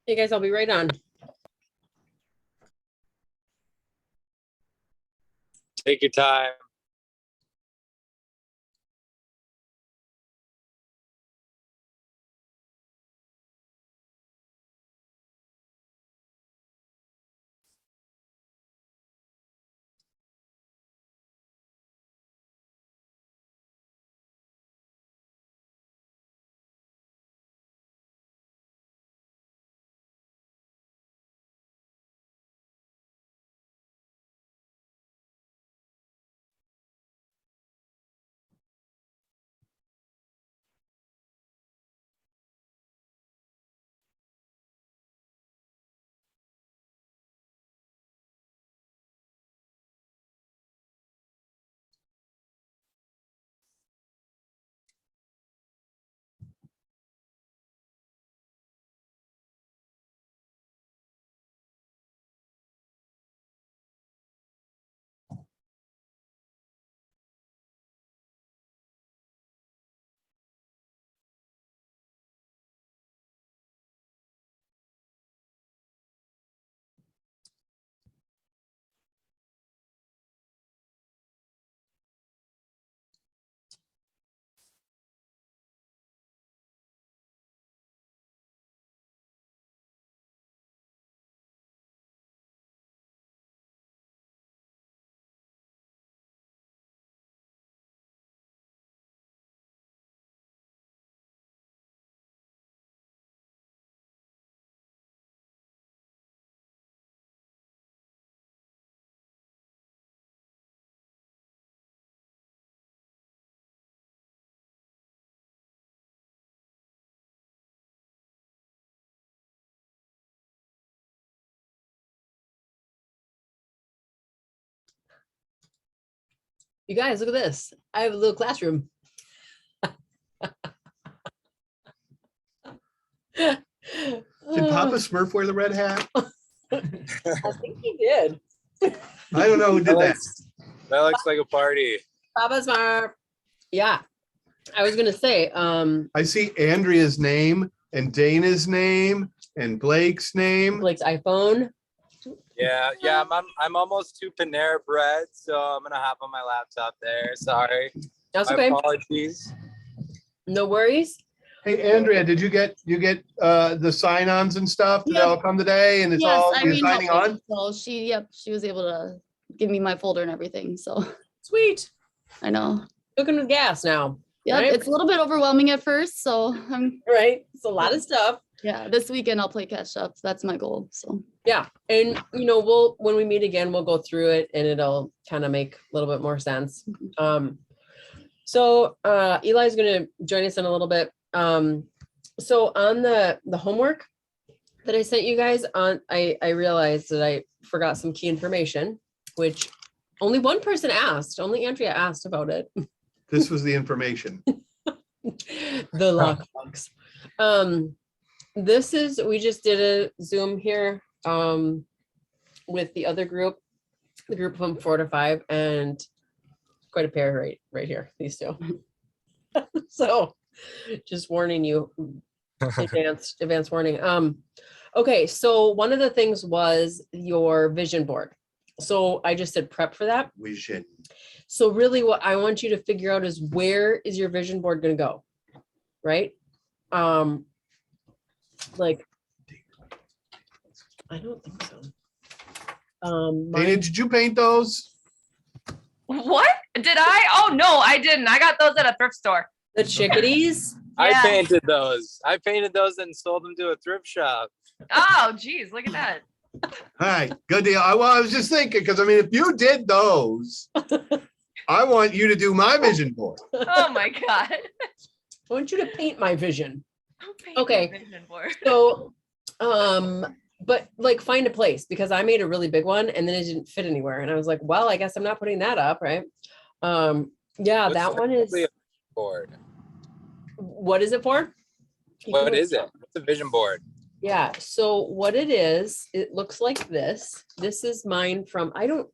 Hey guys, I'll be right on. Take your time. You guys, look at this. I have a little classroom. Did Papa Smurf wear the red hat? I think he did. I don't know who did that. That looks like a party. Papa Smurf. Yeah. I was gonna say, I see Andrea's name and Dana's name and Blake's name. Blake's iPhone. Yeah, I'm almost to Panera Bread, so I'm gonna hop on my laptop there. Sorry. That's My okay. apologies. No worries. Hey Andrea, did you get the sign-ons and stuff? Did they all come today and it's all you're Irene signing helped on? me. So she was able to give me my folder and everything. So Sweet. I know. Cooking with gas now. Yeah, Right? it's a little bit overwhelming at first. So Right. It's a lot of stuff. yeah, this weekend I'll play catch up. That's my goal. So Yeah. And when we meet again, we'll go through it and it'll kind of make a little bit more sense. So Eli's gonna join us in a little bit. So on the homework that I sent you guys on, I realized that I forgot some key information, which only one person asked. Only Andrea asked about it. This was the information. The lockbox. We just did a Zoom here with the other group, the group from 4 to 5, and quite a pair right here, these two. So just warning you, advance warning. Okay, so one of the things was your vision board. So I just said prep for that. Vision. So really what I want you to figure out is, where is your vision board going to go? Right? Like, I don't think so. Dana, did you paint those? What? Did I? Oh, no, I didn't. I got those at a thrift store. The chickadees? I Yeah. painted those. I painted those and sold them to a thrift shop. Oh, geez, look at that. All right, good deal. I was just thinking, because I mean, if you did those, I want you to do my vision board. Oh my God. I want you to paint my vision. Don't paint Okay. my vision board. So, but like, find a place, because I made a really big one and then it didn't fit anywhere. And I was like, well, I guess I'm not putting that up, right? Yeah, What's that one is, technically a board? what is it for? What is it? What's a vision board? Yeah, so what it is, it looks like this. This is mine from, I don't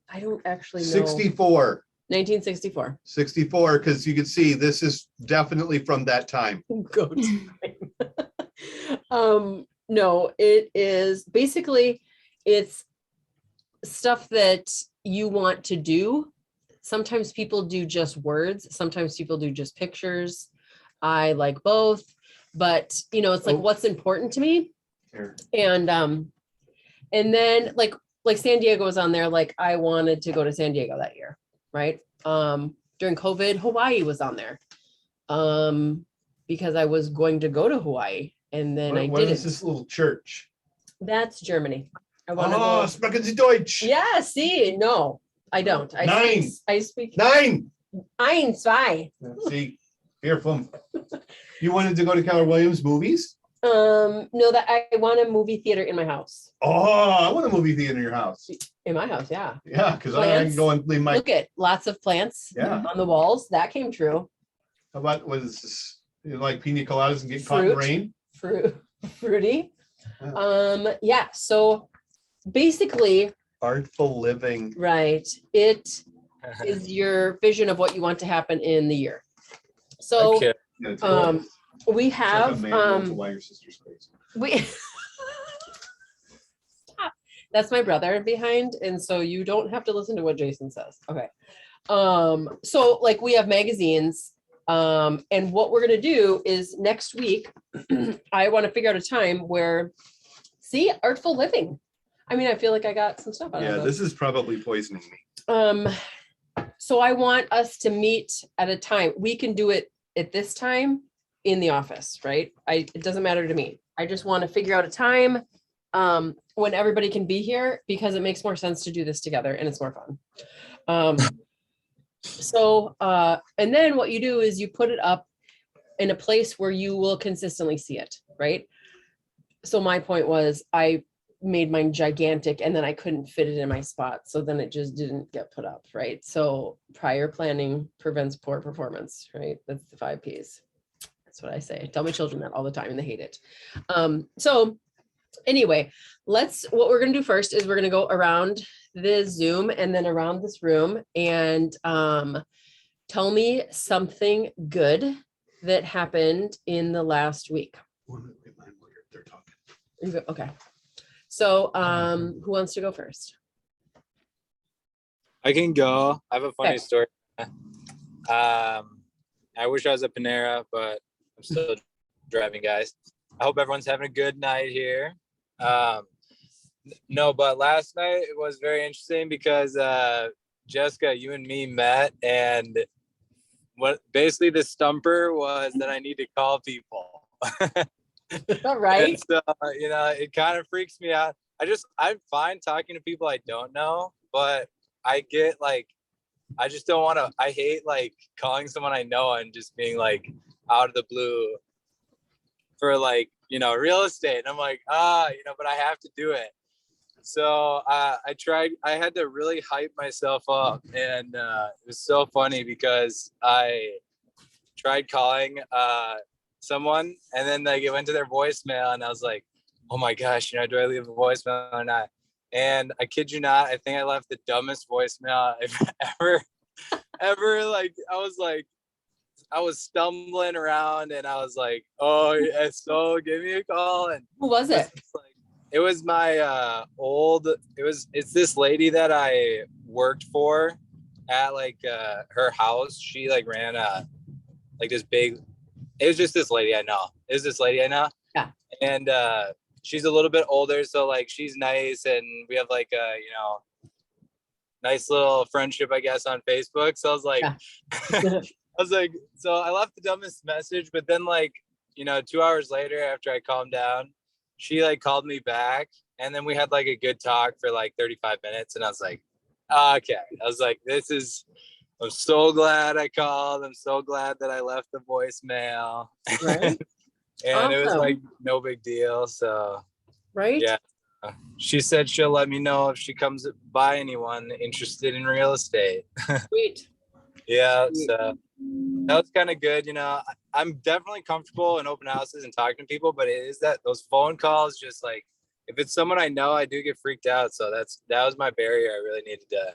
actually know. 64. 1964. 64, because you can see this is definitely from that time. Go time. No, it is basically it's stuff that you want to do. Sometimes people do just words, sometimes people do just pictures. I like both, but you know, it's like what's important to me. Here. And then like San Diego was on there, like I wanted to go to San Diego that year, right? During COVID, Hawaii was on there. Because I was going to go to Hawaii and then I What didn't. is this little church? That's Germany. I want to Oh, go. sprechen Sie Deutsch. Yeah, see, no, I don't. I speak Nine. ein, zwei. See, here from. You wanted to go to Keller Williams movies? No, that I want a movie theater in my house. Oh, I want a movie theater in your house. In my house, yeah. Yeah, because I Plants. can go and leave my. Look at lots of plants Yeah. on the walls. That came true. How about was this, you like pina coladas and get caught in the rain? Fruity. Yeah. Yeah. So basically, Artful living. right. It is your vision of what you want to happen in the year. So Okay. Yeah, it's we like a have manual to why your sister's crazy. we that's my brother behind, and so you don't have to listen to what Jason says. Okay. So like we have magazines, and what we're gonna do is next week, I want to figure out a time where see artful living. I mean, I feel like I got some stuff out Yeah, of this is probably poisoning me. So I want us to meet at a time. We can do it at this time in the office, right? It doesn't matter to me. I just want to figure out a time when everybody can be here because it makes more sense to do this together and it's more fun. And then what you do is you put it up in a place where you will consistently see it, right? So my point was I made mine gigantic and then I couldn't fit it in my spot. So then it just didn't get put up, right? So prior planning prevents poor performance, right? That's the 5 Ps. That's what I say. I tell my children that all the time and they hate it. So anyway, what we're going to do first is we're going to go around the Zoom and then around this room and tell me something good that happened in the last week. They're talking. Okay. So who wants to go first? I can go. I have a funny Okay. story. I wish I was at Panera, but I'm still driving, guys. I hope everyone's having a good night here. No, but last night it was very interesting because Jessica, you and me met, and what basically the stumper was that I need to call people. All right. And so, it kind of freaks me out. I'm fine talking to people I don't know, but I get like, I just don't want to, I hate like calling someone I know and just being like out of the blue for like, real estate. And I'm like, but I have to do it. So I had to really hype myself up. And it was so funny because I tried calling someone and then like it went to their voicemail and I was like, oh my gosh, do I leave a voicemail or not? And I kid you not, I think I left the dumbest voicemail I've ever like, I was stumbling around and I was like, oh yeah, so give me a call. And Who was it? it was my it's this lady that I worked for at like her house. She like ran like this big, it was just this lady I know. It was this lady I know. Yeah. And she's a little bit older, so like she's nice and we have like a nice little friendship, I guess, on Facebook. So I was like, Yeah. so I left the dumbest message, but then like, 2 hours later after I calmed down, she like called me back and then we had like a good talk for like 35 minutes. And I was like, okay. I was like, I'm so glad I called. I'm so glad that I left the voicemail. Right. And it was Awesome. like no big deal. So Right. yeah. She said she'll let me know if she comes by anyone interested in real estate. Sweet. Yeah, so that was kind of good. I'm definitely comfortable in open houses and talking to people, but it is that those phone calls, just like if it's someone I know, I do get freaked out. So that was my barrier. I really needed to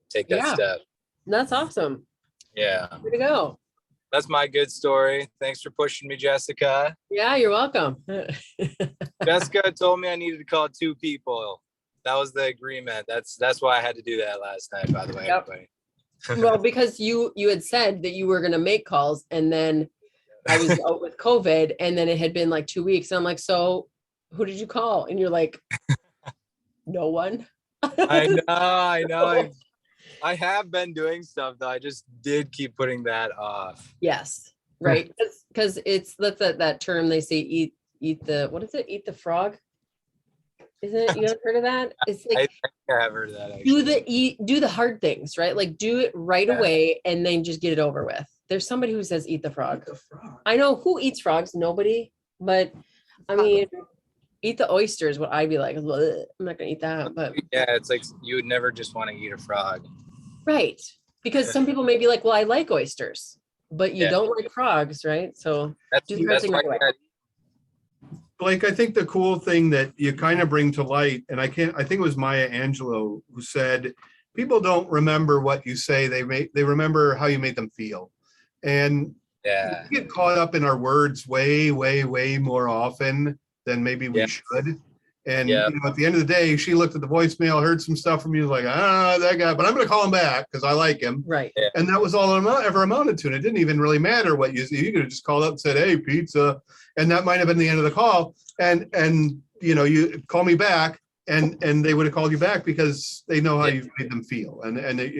take that Yeah. step. That's awesome. Yeah, Way to go. that's my good story. Thanks for pushing me, Jessica. Yeah, you're welcome. Jessica told me I needed to call 2 people. That was the agreement. That's why I had to do that last night, by the way. Yep. Everybody. Well, because you had said that you were gonna make calls, and then I was out with COVID, and then it had been like 2 weeks. And I'm like, so who did you call? And you're like, no one. I know. I have been doing stuff though. I just did keep putting that off. Yes, right. Because it's that term they say eat the, what is it? Eat the frog. Isn't it? You ever heard of that? It's I like think I have heard of that actually. do the hard things, right? Like do it right Yeah. away and then just get it over with. There's somebody who says eat the frog. I know who eats frogs, nobody, but I mean, eat the oysters, what I'd be like, "Ugh, I'm not gonna eat that, but Yeah, it's like you would never just want to eat a frog. right. Because some people may be like, well, I like oysters, but you Yeah. don't like frogs, right? So That's, do the hard that's thing why right away. Blake, I think the cool thing that you kind of bring to light, and I think it was Maya Angelou who said, people don't remember what you say, they remember how you made them feel. And yeah. we get caught up in our words way, way, way more often than maybe we Yeah. should. And Yeah. you know, at the end of the day, she looked at the voicemail, heard some stuff from you, like, that guy, but I'm going to call him back because I like him. Right. And that was all it ever amounted to. And it didn't even really matter what you could have just called up and said, hey, pizza. And that might have been the end of the call. And you know, you call me back and they would have called you back because they know how Yeah. you've made them feel. And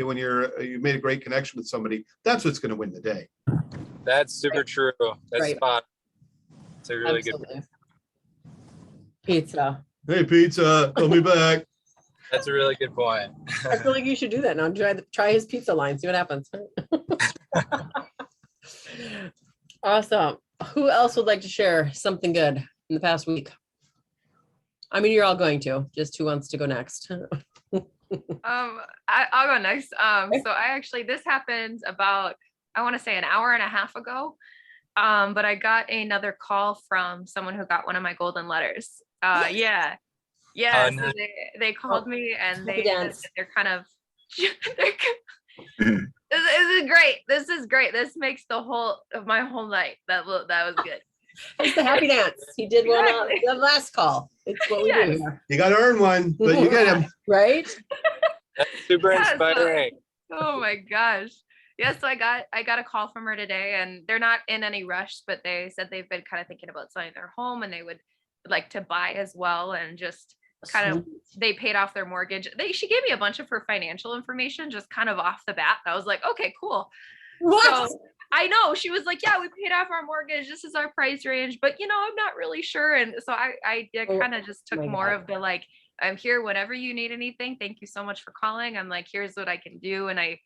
when you made a great connection with somebody, that's what's going to win the day. That's super true. That's Right. spot. It's a really Absolutely. good. Pizza. Hey, pizza, call me back. That's a really good point. I feel like you should do that now. Try his pizza line, see what happens. Awesome. Who else would like to share something good in the past week? I mean, you're all going to, just who wants to go next? I'll go next. So this happened about, I want to say an hour and a half ago. But I got another call from someone who got one of my golden letters. Yeah. Oh, So nice. they called me and Happy they said dance. that they're kind of, this is great. This is great. This makes the whole of my whole night. That was good. It's the happy dance. He did one on Exactly. the last call. It's what we do Yes. here, You got to earn one, but you get him. right? That's super Yeah, so- inspiring. Oh my gosh. Yeah, so I got a call from her today and they're not in any rush, but they said they've been kind of thinking about selling their home and they would like to buy as well and just kind of they paid off their mortgage. She gave me a bunch of her financial information just kind of off the bat. I was like, okay, cool. What? So I know she was like, yeah, we paid off our mortgage. This is our price range, but I'm not really sure. And so I kind of just took my more God. of the like, I'm here whenever you need anything. Thank you so much for calling. I'm like, here's what I can do. And I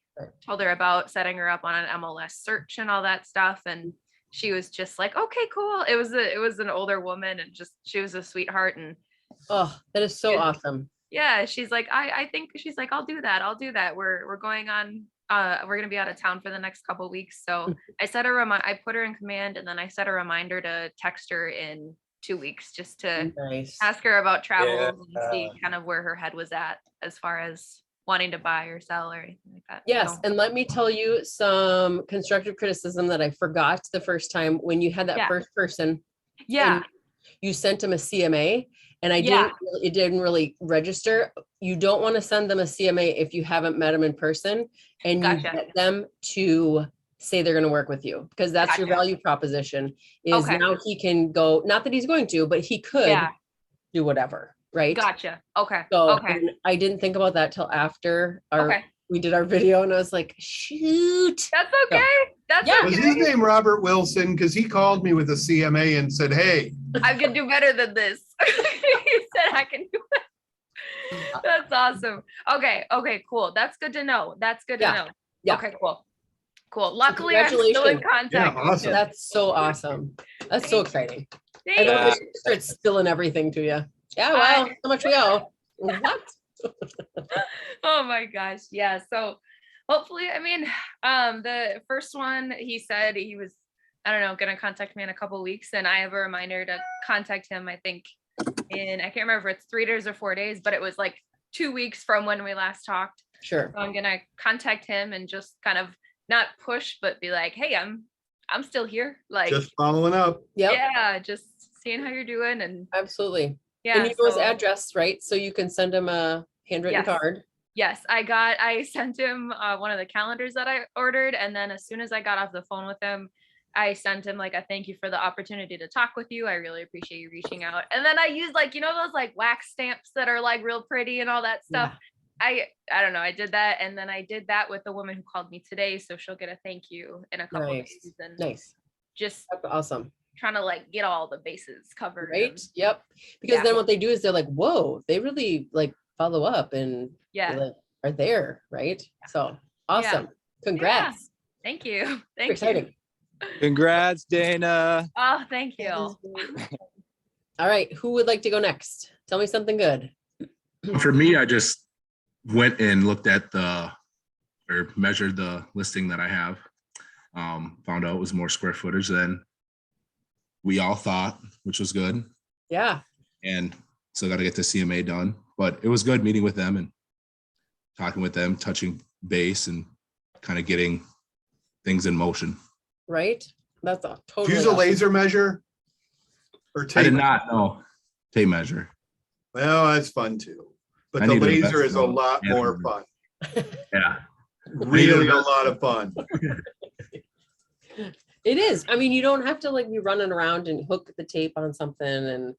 told her about setting her up on an MLS search and all that stuff. And she was just like, okay, cool. It was an older woman and just, she was a sweetheart. And Oh, that is so Yeah. awesome. yeah, she's like, I think she's like, I'll do that. We're going on, we're going to be out of town for the next couple of weeks. So I set I put her in command and then I set a reminder to text her in 2 weeks just to Nice. ask her about travel and see Yeah. kind of where her head was at as far as wanting to buy or sell or anything like that. Yes, So, and let me tell you some constructive criticism that I forgot the first time when you had that Yeah. first person. yeah. and you sent him a CMA and Yeah. it didn't really register. You don't want to send them a CMA if you haven't met them in person and you Gotcha. get them to say they're going to work with you because that's your Gotcha. value proposition is Okay. now he can go, not that he's going to, but he could Yeah. do whatever. Right. Gotcha. Okay. So Okay. and I didn't think about that till after Okay. we did our video and I was like, shoot. That's okay. That's Yeah. Was okay. his name Robert Wilson? Because he called me with a CMA and said, hey, I can do better than this. He said I can do it. That's awesome. Okay. Okay. Cool. That's good to know. That's good to Yeah. know. Yeah. Okay. Cool. Cool. Luckily, I'm still in Congratulations. contact. Yeah, with awesome. him. That's so awesome. That's so exciting. I Thank don't you. think start spilling everything to you. Yeah, I- well, so much we owe. What? Oh my gosh. Yeah. So hopefully, I mean, the first one, he said he was, I don't know, gonna contact me in a couple of weeks, and I have a reminder to contact him. I think I can't remember if it's 3 days or 4 days, but it was like 2 weeks from when we last talked. Sure. So I'm gonna contact him and just kind of not push, but be like, hey, I'm still here. Like, Just following up. Yep, yeah, just seeing how you're doing. And absolutely. And yeah, you know his so address, right? So you can send him a handwritten Yes. card. yes, I sent him one of the calendars that I ordered. And then as soon as I got off the phone with him, I sent him like a thank you for the opportunity to talk with you. I really appreciate you reaching out. And then I used like, those like wax stamps that are like real pretty and all that stuff. I don't know. I did that. And then I did that with the woman who called me today. So she'll get a thank you in a couple Nice. days. And Nice. just That's awesome. trying to like get all the bases covered. Right? and- Yep. Because Yeah. then what they do is they're like, whoa, they really like follow up and Yeah. like, are there, right? So awesome. Congrats. Thank you. Super Thank you. exciting. Congrats, Dana. Oh, thank you. All right. Who would like to go next? Tell me something good. For me, I just went and looked at or measured the listing that I have. Found out it was more square footage than we all thought, which was good. Yeah. And still got to get the CMA done, but it was good meeting with them and talking with them, touching base and kind of getting things in motion. Right. That's a Do totally you use a awesome. laser measure? Or I tape? did not know tape measure. Well, that's fun too. But I the need to laser invest is a in lot yeah. more fun. Yeah. Really a lot of fun. It is. I mean, you don't have to like be running around and hook the tape on something and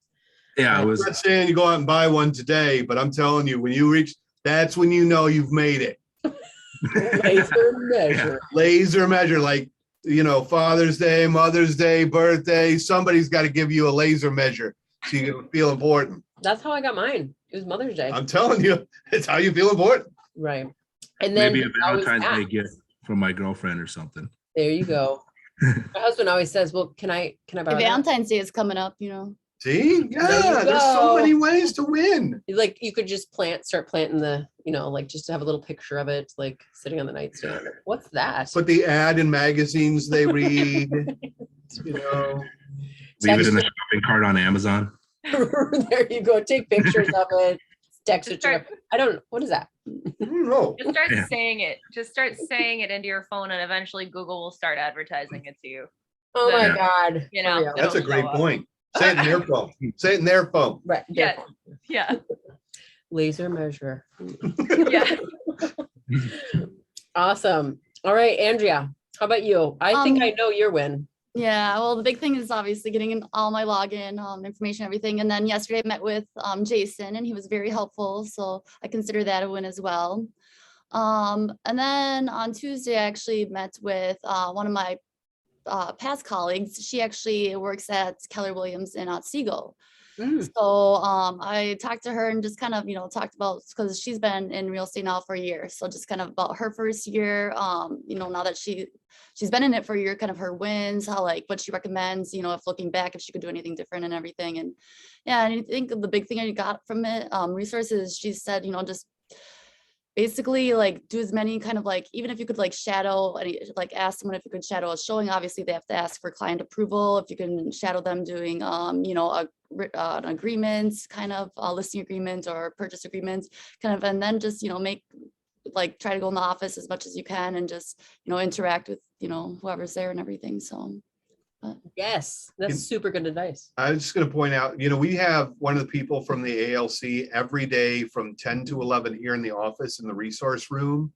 Yeah, it I'm was. not saying you go out and buy one today, but I'm telling you, when you reach, that's when you know you've made it. laser measure. Laser measure, like, Father's Day, Mother's Day, birthday, somebody's got to give you a laser measure so you can feel important. That's how I got mine. It was Mother's Day. I'm telling you, it's how you feel important. Right. And then Maybe a he always Valentine's Day asks. gift from my girlfriend or something. There you go. My husband always says, well, can I borrow that? Valentine's Day is coming up, See? There you Yeah, there's so go. many ways to win. Like you could just start planting the, like just to have a little picture of it, like sitting on the nightstand. What's that? Put the ad in magazines they read, Leave it in the shopping cart on Amazon. There you go. Take pictures of it. Text it Just to her. start, I don't, what is that? No. just start Yeah. saying it. Just start saying it into your phone, and eventually Google will start advertising it to you. Oh my Yeah. God. You For know, real. That's a It'll great show up. point. Say it in their phone. Say it in their phone. Right. Yeah. therefore. Yeah. Laser measure. Yeah. Awesome. All right, Andrea, how about you? I think Um, I know your win. Yeah, well, the big thing is obviously getting in all my login information, everything. And then yesterday I met with Jason and he was very helpful. So I consider that a win as well. And then on Tuesday, I actually met with one of my past colleagues. She actually works at Keller Williams in Otsego. Mm, So I talked to her and just kind of, talked about, because she's been in real estate now for a year. So just kind of about her first year, now that she's been in it for a year, kind of her wins, how what she recommends, if looking back, if she could do anything different and everything. And yeah, and I think the big thing I got from it, resources, she said, just basically do as many kind of even if you could shadow any, ask someone if you could shadow a showing. Obviously they have to ask for client approval. If you can shadow them doing an agreement, kind of listing agreement or purchase agreements, kind of, and then just make try to go in the office as much as you can and just interact with whoever's there and everything. So yes, that's super good advice. I was just going to point out, we have one of the people from the ALC every day from 10 to 11 here in the office in the resource room.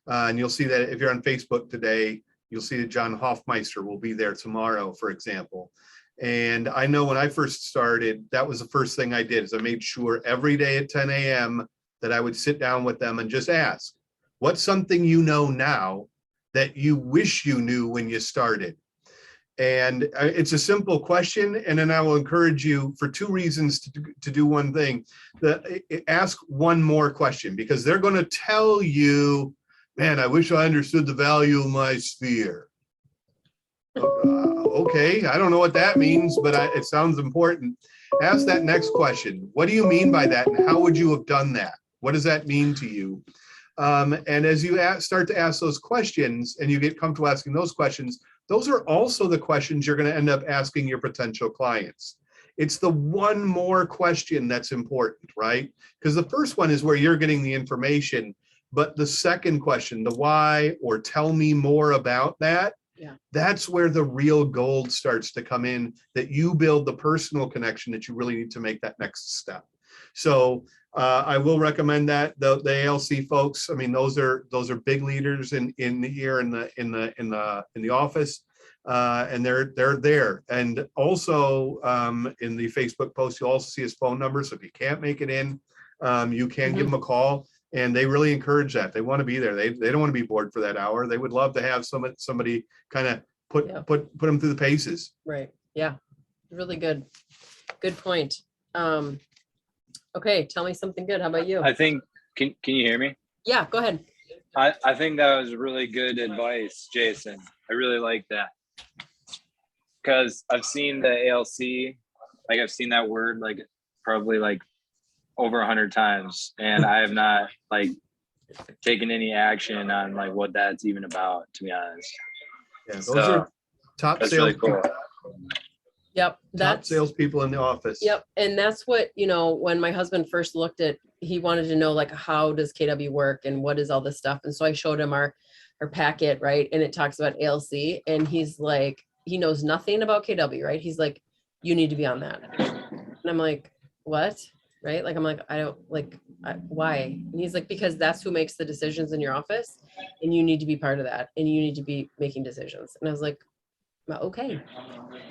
And you'll see that if you're on Facebook today, you'll see that John Hoffmeister will be there tomorrow, for example. And I know when I first started, that was the first thing I did is I made sure every day at 10 a.m. that I would sit down with them and just ask, what's something you know now that you wish you knew when you started? And it's a simple question. And then I will encourage you for two reasons to do one thing. Ask one more question, because they're going to tell you, man, I wish I understood the value of my sphere. Okay, I don't know what that means, but it sounds important. Ask that next question. What do you mean by that? And how would you have done that? What does that mean to you? And as you start to ask those questions and you get comfortable asking those questions, those are also the questions you're going to end up asking your potential clients. It's the one more question that's important, right? Because the first one is where you're getting the information. But the second question, the why, or tell me more about that, that's where the real gold starts to come in, that you build the personal connection that you really need to make that next step. So I will recommend that the ALC folks. I mean, those are big leaders in here in the office, and they're there. And also in the Facebook post, you'll also see his phone number. So if you can't make it in, you can give them a call. And they really encourage that. They want to be there. They don't want to be bored for that hour. They would love to have somebody kind of put them through the paces. Right. Yeah. Really good. Good point. Okay. Tell me something good. How about you? I think, can you hear me? Yeah, go ahead. I think that was really good advice, Jason. I really like that. Because I've seen the ALC, like I've seen that word like probably like over 100 times, and I have not like taken any action on like what that's even about, to be honest. Yeah, those are top That's sales really cool. Yep. Top salespeople in the office. Yep. And that's what, you know, when my husband first looked at, he wanted to know like, how does KW work and what is all this stuff? And so I showed him our packet, right? And it talks about ALC, and he's like, he knows nothing about KW, right? He's like, you need to be on that. And I'm like, what? Right? Like, I'm like, I don't like, why? And he's like, because that's who makes the decisions in your office, and you need to be part of that, and you need to be making decisions. And I was like, well, okay.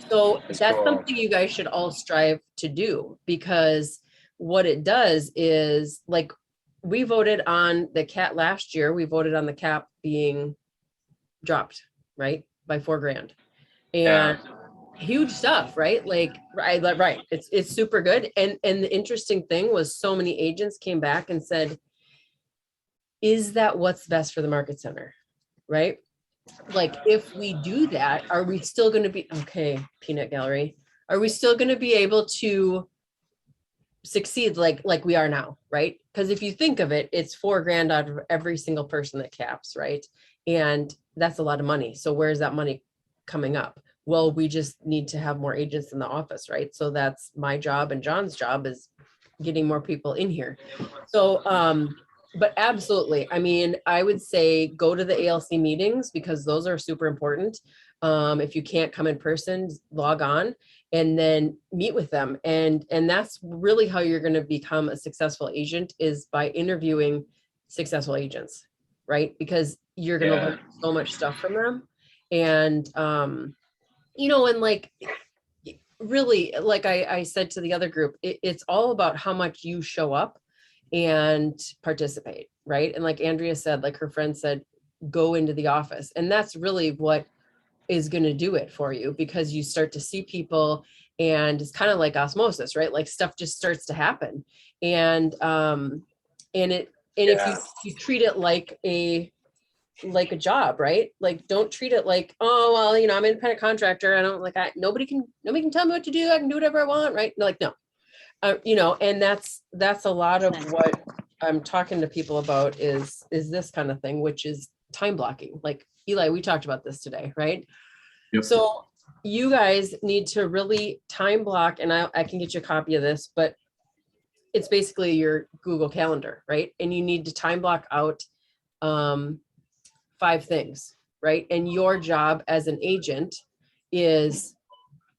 So that's cool. something you guys should all strive to do, because what it does is, like, we voted on the cap last year. We voted on the cap being dropped, right, by $4,000, and huge stuff, right? Like, right. It's super good. And the interesting thing was, so many agents came back and said, is that what's best for the market center? Right? Like, if we do that, are we still going to be okay? Peanut gallery. Are we still going to be able to succeed like we are now? Right? Because if you think of it, it's $4,000 out of every single person that caps, right? And that's a lot of money. So where's that money coming up? Well, we just need to have more agents in the office, right? So that's my job, and John's job is getting more people in here. So, but absolutely. I mean, I would say go to the ALC meetings, because those are super important. If you can't come in person, log on and then meet with them. And that's really how you're going to become a successful agent, is by interviewing successful agents, right? Because you're going to learn so much stuff from them. And, you know, and like, really, like I said to the other group, it's all about how much you show up and participate, right? And like Andrea said, like her friend said, go into the office. And that's really what is going to do it for you, because you start to see people, and it's kind of like osmosis, right? Like, stuff just starts to happen. And if you treat it like a job, right? Like, don't treat it like, oh, well, you know, I'm an independent contractor. I don't nobody can tell me what to do. I can do whatever I want. Right. Like, no, you know, and that's a lot of what I'm talking to people about is this kind of thing, which is time blocking. Like, Eli, we talked about this today, right? Yep. So you guys need to really time block, and I can get you a copy of this, but it's basically your Google Calendar, right? And you need to time block out 5 things, right? And your job as an agent is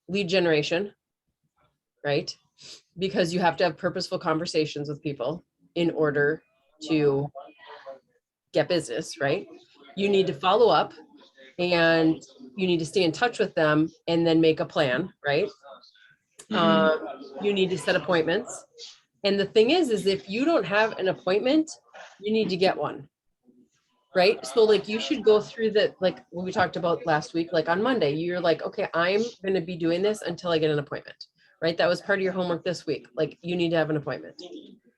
lead generation, right? Because you have to have purposeful conversations with people in order to get business, right? You need to follow up, and you need to stay in touch with them, and then make a plan, right? You need to set appointments. And the thing is if you don't have an appointment, you need to get one. Right. So like, you should go through like what we talked about last week, like on Monday, you're like, okay, I'm going to be doing this until I get an appointment, right? That was part of your homework this week. Like, you need to have an appointment,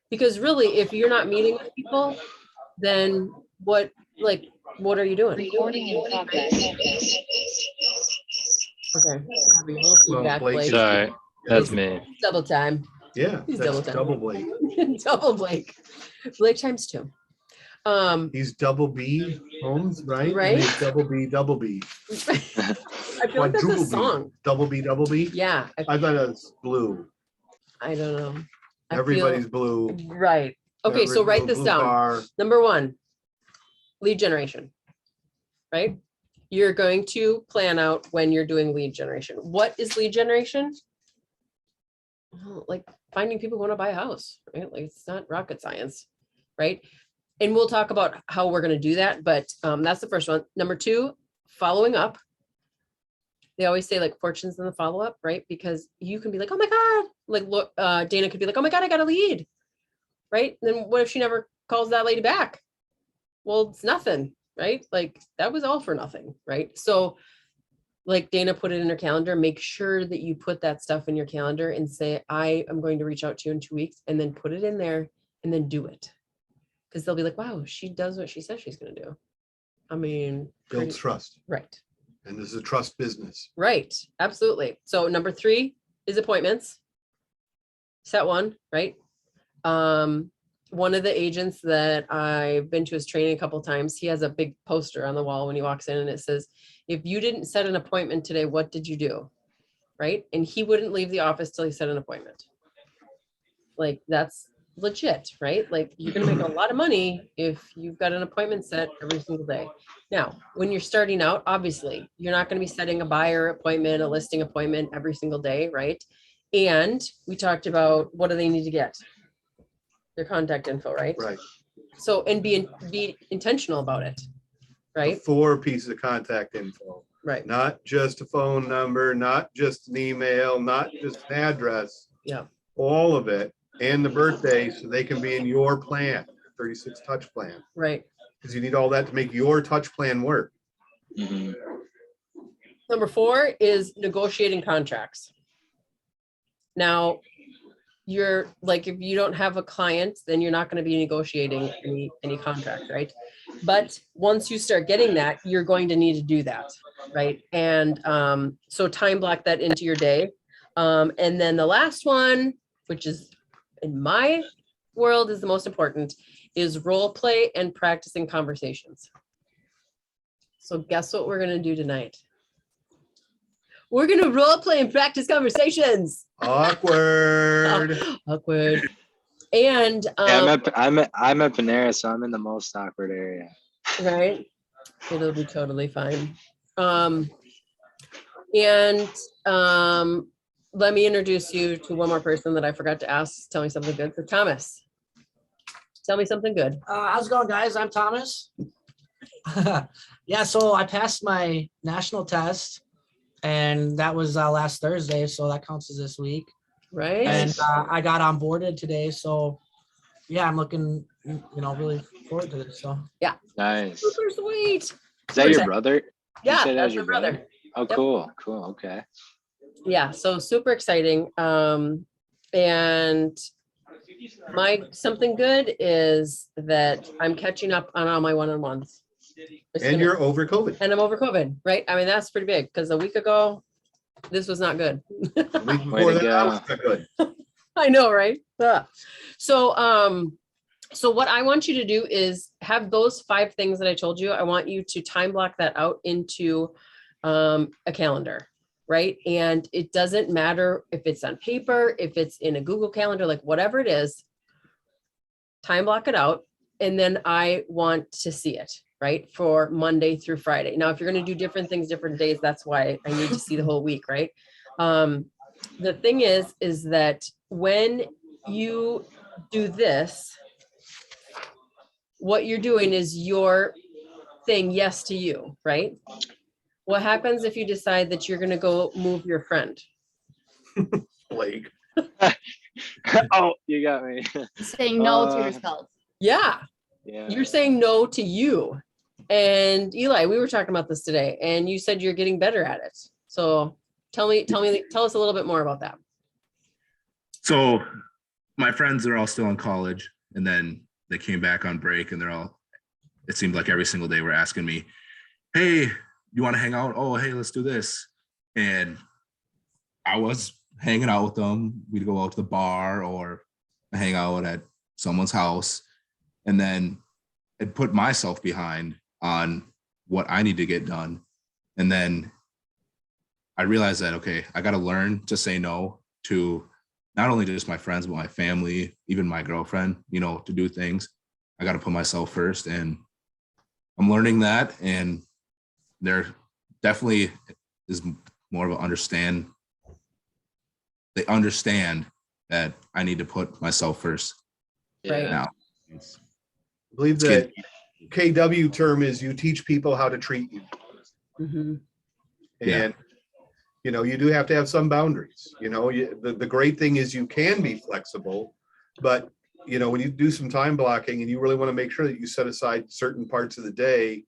because really, if you're not meeting with people, then what are you doing? Recording in progress. Okay. Having a little feedback, Blake Blake. is- Sorry, that's me. Double time. Yeah, He's that's double time. double Blake. Double Blake. Blake times 2. He's double B Holmes, right? Right? And he's double B, double B. I feel like that's a Quadruple B. song. Double B, double B. Yeah. I thought it was blue. I don't know. I Everybody's feel, blue. right. Okay, so Every write blue this down. car. Number 1, lead generation, right? You're going to plan out when you're doing lead generation. What is lead generation? Well, like finding people who want to buy a house, right? Like it's not rocket science, right? And we'll talk about how we're going to do that, but that's the first one. Number 2, following up. They always say like fortunes in the follow-up, right? Because you can be like, oh my God, like look, Dana could be like, oh my God, I got a lead, right? And then what if she never calls that lady back? Well, it's nothing, right? Like that was all for nothing, right? So like Dana put it in her calendar, make sure that you put that stuff in your calendar and say, I am going to reach out to you in 2 weeks, and then put it in there and then do it. Because they'll be like, wow, she does what she says she's going to do. I mean, Builds trust. right. And this is a trust business. Right. Absolutely. So number 3 is appointments. Set 1, right? One of the agents that I've been to his training a couple of times, he has a big poster on the wall when he walks in and it says, if you didn't set an appointment today, what did you do? Right. And he wouldn't leave the office till he set an appointment. Like that's legit, right? Like you're going to make a lot of money if you've got an appointment set every single day. Now, when you're starting out, obviously you're not going to be setting a buyer appointment, a listing appointment every single day. Right. And we talked about what do they need to get? Their contact info, right? Right. So, and be intentional about it, right? 4 pieces of contact info, Right. not just a phone number, not just an email, not just an address. Yeah. All of it and the birthday so they can be in your plan, 36 touch plan. Right. Because you need all that to make your touch plan work. Mhm. Number 4 is negotiating contracts. Now, you're like, if you don't have a client, then you're not going to be negotiating any contract, right? But once you start getting that, you're going to need to do that, right? And so time block that into your day. And then the last one, which is in my world is the most important, is role play and practicing conversations. So guess what we're going to do tonight? We're going to role play and practice conversations. Awkward. Awkward. And Yeah, I'm at Panera, so I'm in the most awkward area. right, it'll be totally fine. And let me introduce you to one more person that I forgot to ask. Tell me something good. So Thomas, tell me something good. How's it going, guys? I'm Thomas. Yeah, so I passed my national test, and that was last Thursday, so that counts as this week. Right. And I got onboarded today, so yeah, I'm looking, really forward to this. So Nice. Super sweet. Is that your brother? Yeah, said that that's was your your brother. brother? Oh, Yep. cool. Okay. Yeah, so super exciting. And my something good is that I'm catching up on all my one-on-ones. And you're over COVID. And I'm over COVID, right? I mean, that's pretty big because a week ago, this was not good. The week Way before to that, I was go. not good. I know, right? Yeah. So, so what I want you to do is have those 5 things that I told you. I want you to time block that out into a calendar, right? And it doesn't matter if it's on paper, if it's in a Google Calendar, like whatever it is, time block it out. And then I want to see it, right? For Monday through Friday. Now, if you're going to do different things, different days, that's why I need to see the whole week, right? The thing is that when you do this, what you're doing is you're saying yes to you, right? What happens if you decide that you're going to go move your friend? Blake. Oh, you got me. Saying no to Uh, yourself. Yeah, Yeah. you're saying no to you. And Eli, we were talking about this today, and you said you're getting better at it. So tell us a little bit more about that. So my friends are all still in college, and then they came back on break, and it seemed like every single day were asking me, hey, you want to hang out? Oh, hey, let's do this. And I was hanging out with them. We'd go out to the bar or hang out at someone's house. And then I'd put myself behind on what I need to get done. And then I realized that, okay, I got to learn to say no to not only just my friends, but my family, even my girlfriend, to do things. I got to put myself first. And I'm learning that, and there definitely is more of an they understand that I need to put myself first Right. now. I believe It's that good. KW term is you teach people how to treat you. Mhm. Yeah. And, you know, you do have to have some boundaries, you know, the great thing is you can be flexible, but you know, when you do some time blocking and you really want to make sure that you set aside certain parts of the day,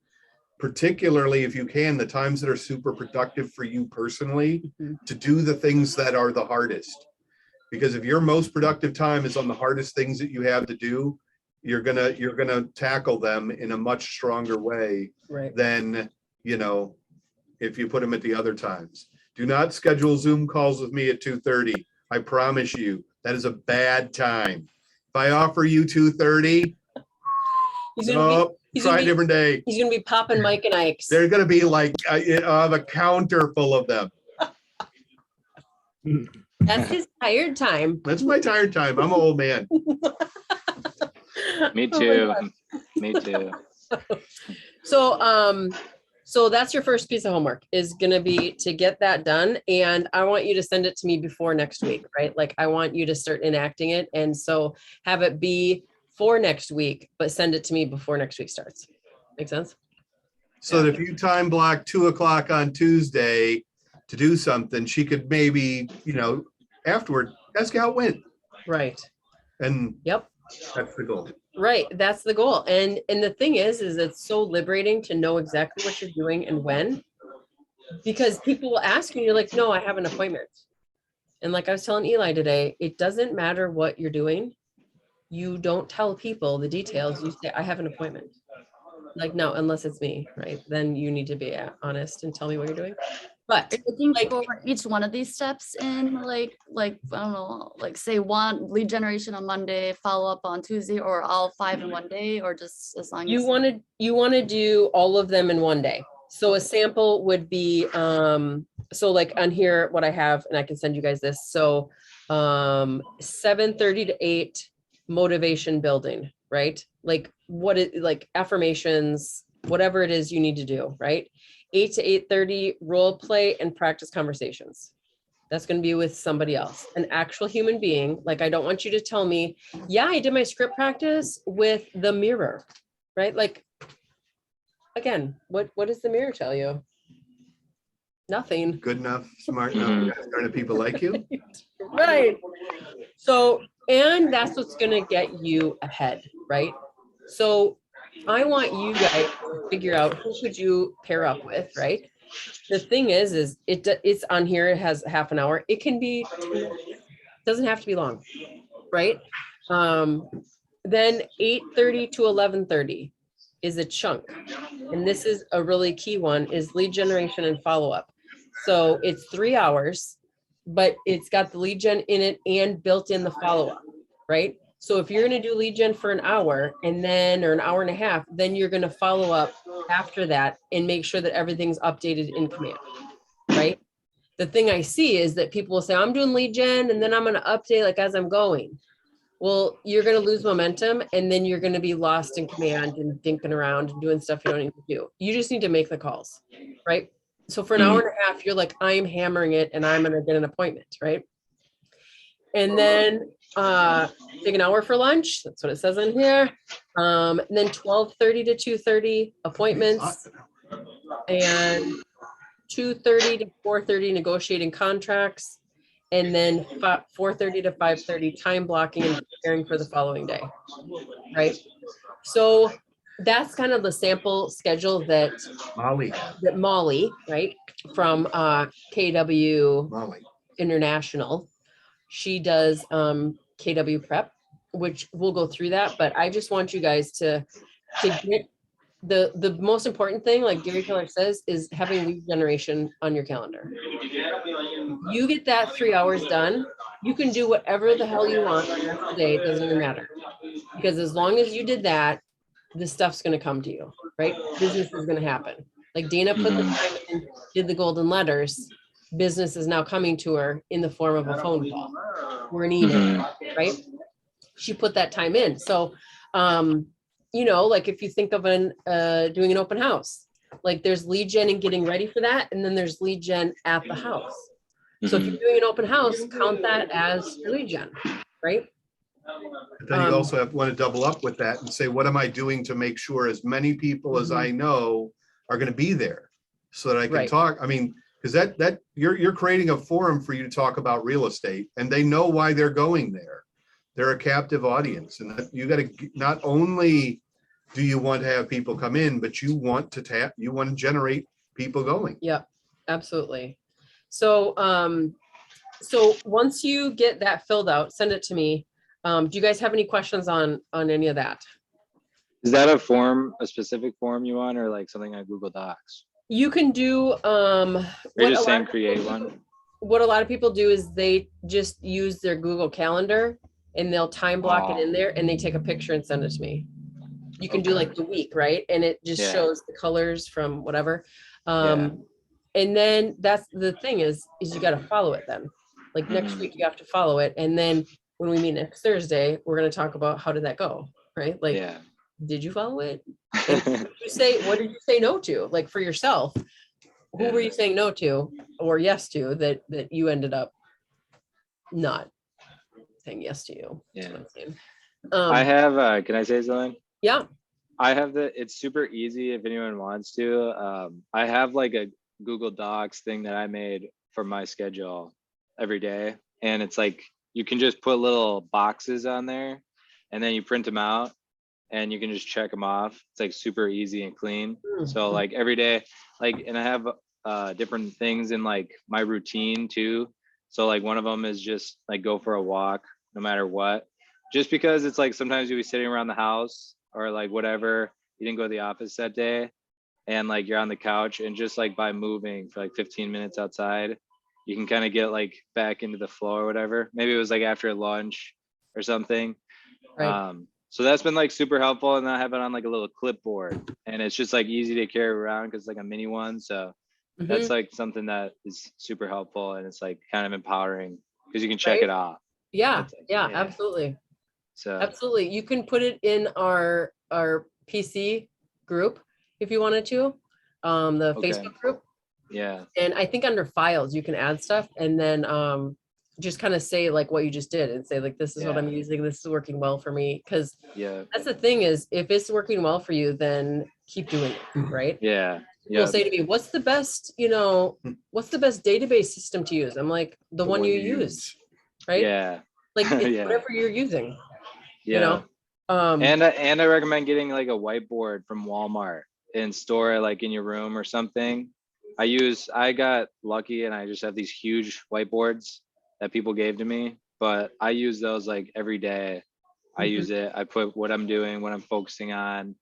particularly if you can, the times that are super productive for you personally, Mhm. to do the things that are the hardest. Because if your most productive time is on the hardest things that you have to do, you're gonna tackle them in a much stronger way Right. than, you know, if you put them at the other times. Do not schedule Zoom calls with me at 2:30. I promise you, that is a bad time. If I offer you 2:30, He's gonna no, he's try gonna a be- different day. He's gonna be popping Mike and Ike's. There's gonna be like a counter full of them. That's his tired time. That's my tired time. I'm an old man. Me Oh my too. God. Me too. So that's your first piece of homework is gonna be to get that done. And I want you to send it to me before next week, right? Like I want you to start enacting it. And so have it be for next week, but send it to me before next week starts. Make sense? So that if you time block 2:00 on Tuesday to do something, she could maybe, you know, afterward ask how it went. Right. And Yep. that's the goal. Right. That's the goal. And the thing is it's so liberating to know exactly what you're doing and when, because people will ask you and you're like, no, I have an appointment. And like I was telling Eli today, it doesn't matter what you're doing. You don't tell people the details. You say, I have an appointment. Like, no, unless it's me, right? Then you need to be honest and tell me what you're doing. But Are you looking like, for each one of these steps in like, I don't know, like say one lead generation on Monday, follow up on Tuesday, or all 5 in one day, or just as long as you want to do all of them in one day. So a sample would be, so like on here, what I have, and I can send you guys this. So 7:30 to 8 motivation building, right? Like what it like affirmations, whatever it is you need to do, right? 8 to 8:30 role play and practice conversations. That's going to be with somebody else, an actual human being. Like, I don't want you to tell me, yeah, I did my script practice with the mirror, right? Like, again, what does the mirror tell you? Nothing. Good enough, smart enough, kind of people like you. Right. So, and that's what's going to get you ahead, right? So I want you guys to figure out who could you pair up with, right? The thing is it's on here. It has half an hour. It can be, doesn't have to be long, right? Then 8:30 to 11:30 is a chunk. And this is a really key one, is lead generation and follow-up. So it's 3 hours, but it's got the lead gen in it and built in the follow-up, right? So if you're going to do lead gen for an hour and then, or an hour and a half, then you're going to follow up after that and make sure that everything's updated in command, right? The thing I see is that people will say, I'm doing lead gen and then I'm going to update like as I'm going. Well, you're going to lose momentum and then you're going to be lost in command and thinking around and doing stuff you don't need to do. You just need to make the calls, right? So for an hour and a half, you're like, I'm hammering it and I'm going to get an appointment, right? And then take an hour for lunch. That's what it says in here. And then 12:30 to 2:30 appointments, and 2:30 to 4:30 negotiating contracts, and then 4:30 to 5:30 time blocking and preparing for the following day, right? So that's kind of the sample schedule that Molly, right, from KW Molly. International, she does KW prep, which we'll go through that, but I just want you guys to get the most important thing, like Gary Keller says, is having lead generation on your calendar. You get that 3 hours done, you can do whatever the hell you want the rest of the day, it doesn't even matter. Because as long as you did that, this stuff's gonna come to you, right? Business is gonna happen. Like Dana put the time in, did the golden letters, business is now coming to her in the form of a phone call or an email, right? She put that time in. So, you know, like if you think of doing an open house, like there's lead gen and getting ready for that. And then there's lead gen at the house. So if you're doing an open house, count that as your lead gen, right? But then you also want to double up with that and say, what am I doing to make sure as many people as I know are going to be there so that I can talk? I mean, because that you're creating a forum for you to talk about real estate, and they know why they're going there. They're a captive audience, and that you got to, not only do you want to have people come in, but you want to generate people going. Yeah, absolutely. So, so once you get that filled out, send it to me. Do you guys have any questions on any of that? Is that a form, a specific form you want, or like something on Google Docs? You can do, Or just saying create one? what a lot of people do is they just use their Google Calendar and they'll time block it in there and they take a picture and send it to me. You can do like the week, right? And it just shows the colors from whatever. And then that's the thing is you got to follow it then. Like next week you have to follow it. And then when we meet next Thursday, we're going to talk about how did that go, right? Like, did you follow it? What did you say no to? Like for yourself, who were you saying no to or yes to that you ended up not saying yes to you? Yeah. That's what I'm saying. I have, can I say something? Yeah. I have it's super easy if anyone wants to. I have like a Google Docs thing that I made for my schedule every day. And it's like, you can just put little boxes on there and then you print them out and you can just check them off. It's like super easy and clean. So like every day, like, and I have different things in like my routine too. So like one of them is just like go for a walk no matter what, just because it's like sometimes you'll be sitting around the house or like whatever, you didn't go to the office that day and like you're on the couch, and just like by moving for like 15 minutes outside, you can kind of get like back into the flow or whatever. Maybe it was like after lunch or something. Right. So that's been like super helpful, and I have it on like a little clipboard, and it's just like easy to carry around because it's like a mini one. So that's like something that is super helpful, and it's like kind of empowering because you can check it off. Yeah, absolutely. So absolutely. You can put it in our PC group if you wanted to, the Facebook group. Yeah. And I think under files, you can add stuff and then just kind of say like what you just did and say like, this is what I'm using. This is working well for me. Cause that's the thing is if it's working well for you, then keep doing it. Right. Yeah. You'll say to me, what's the best database system to use? I'm like, the one you use. Right. Yeah. Like it's whatever you're using. You know? And I recommend getting like a whiteboard from Walmart and store it like in your room or something. I got lucky and I just have these huge whiteboards that people gave to me, but I use those like every day. I use it. I put what I'm doing, what I'm focusing on.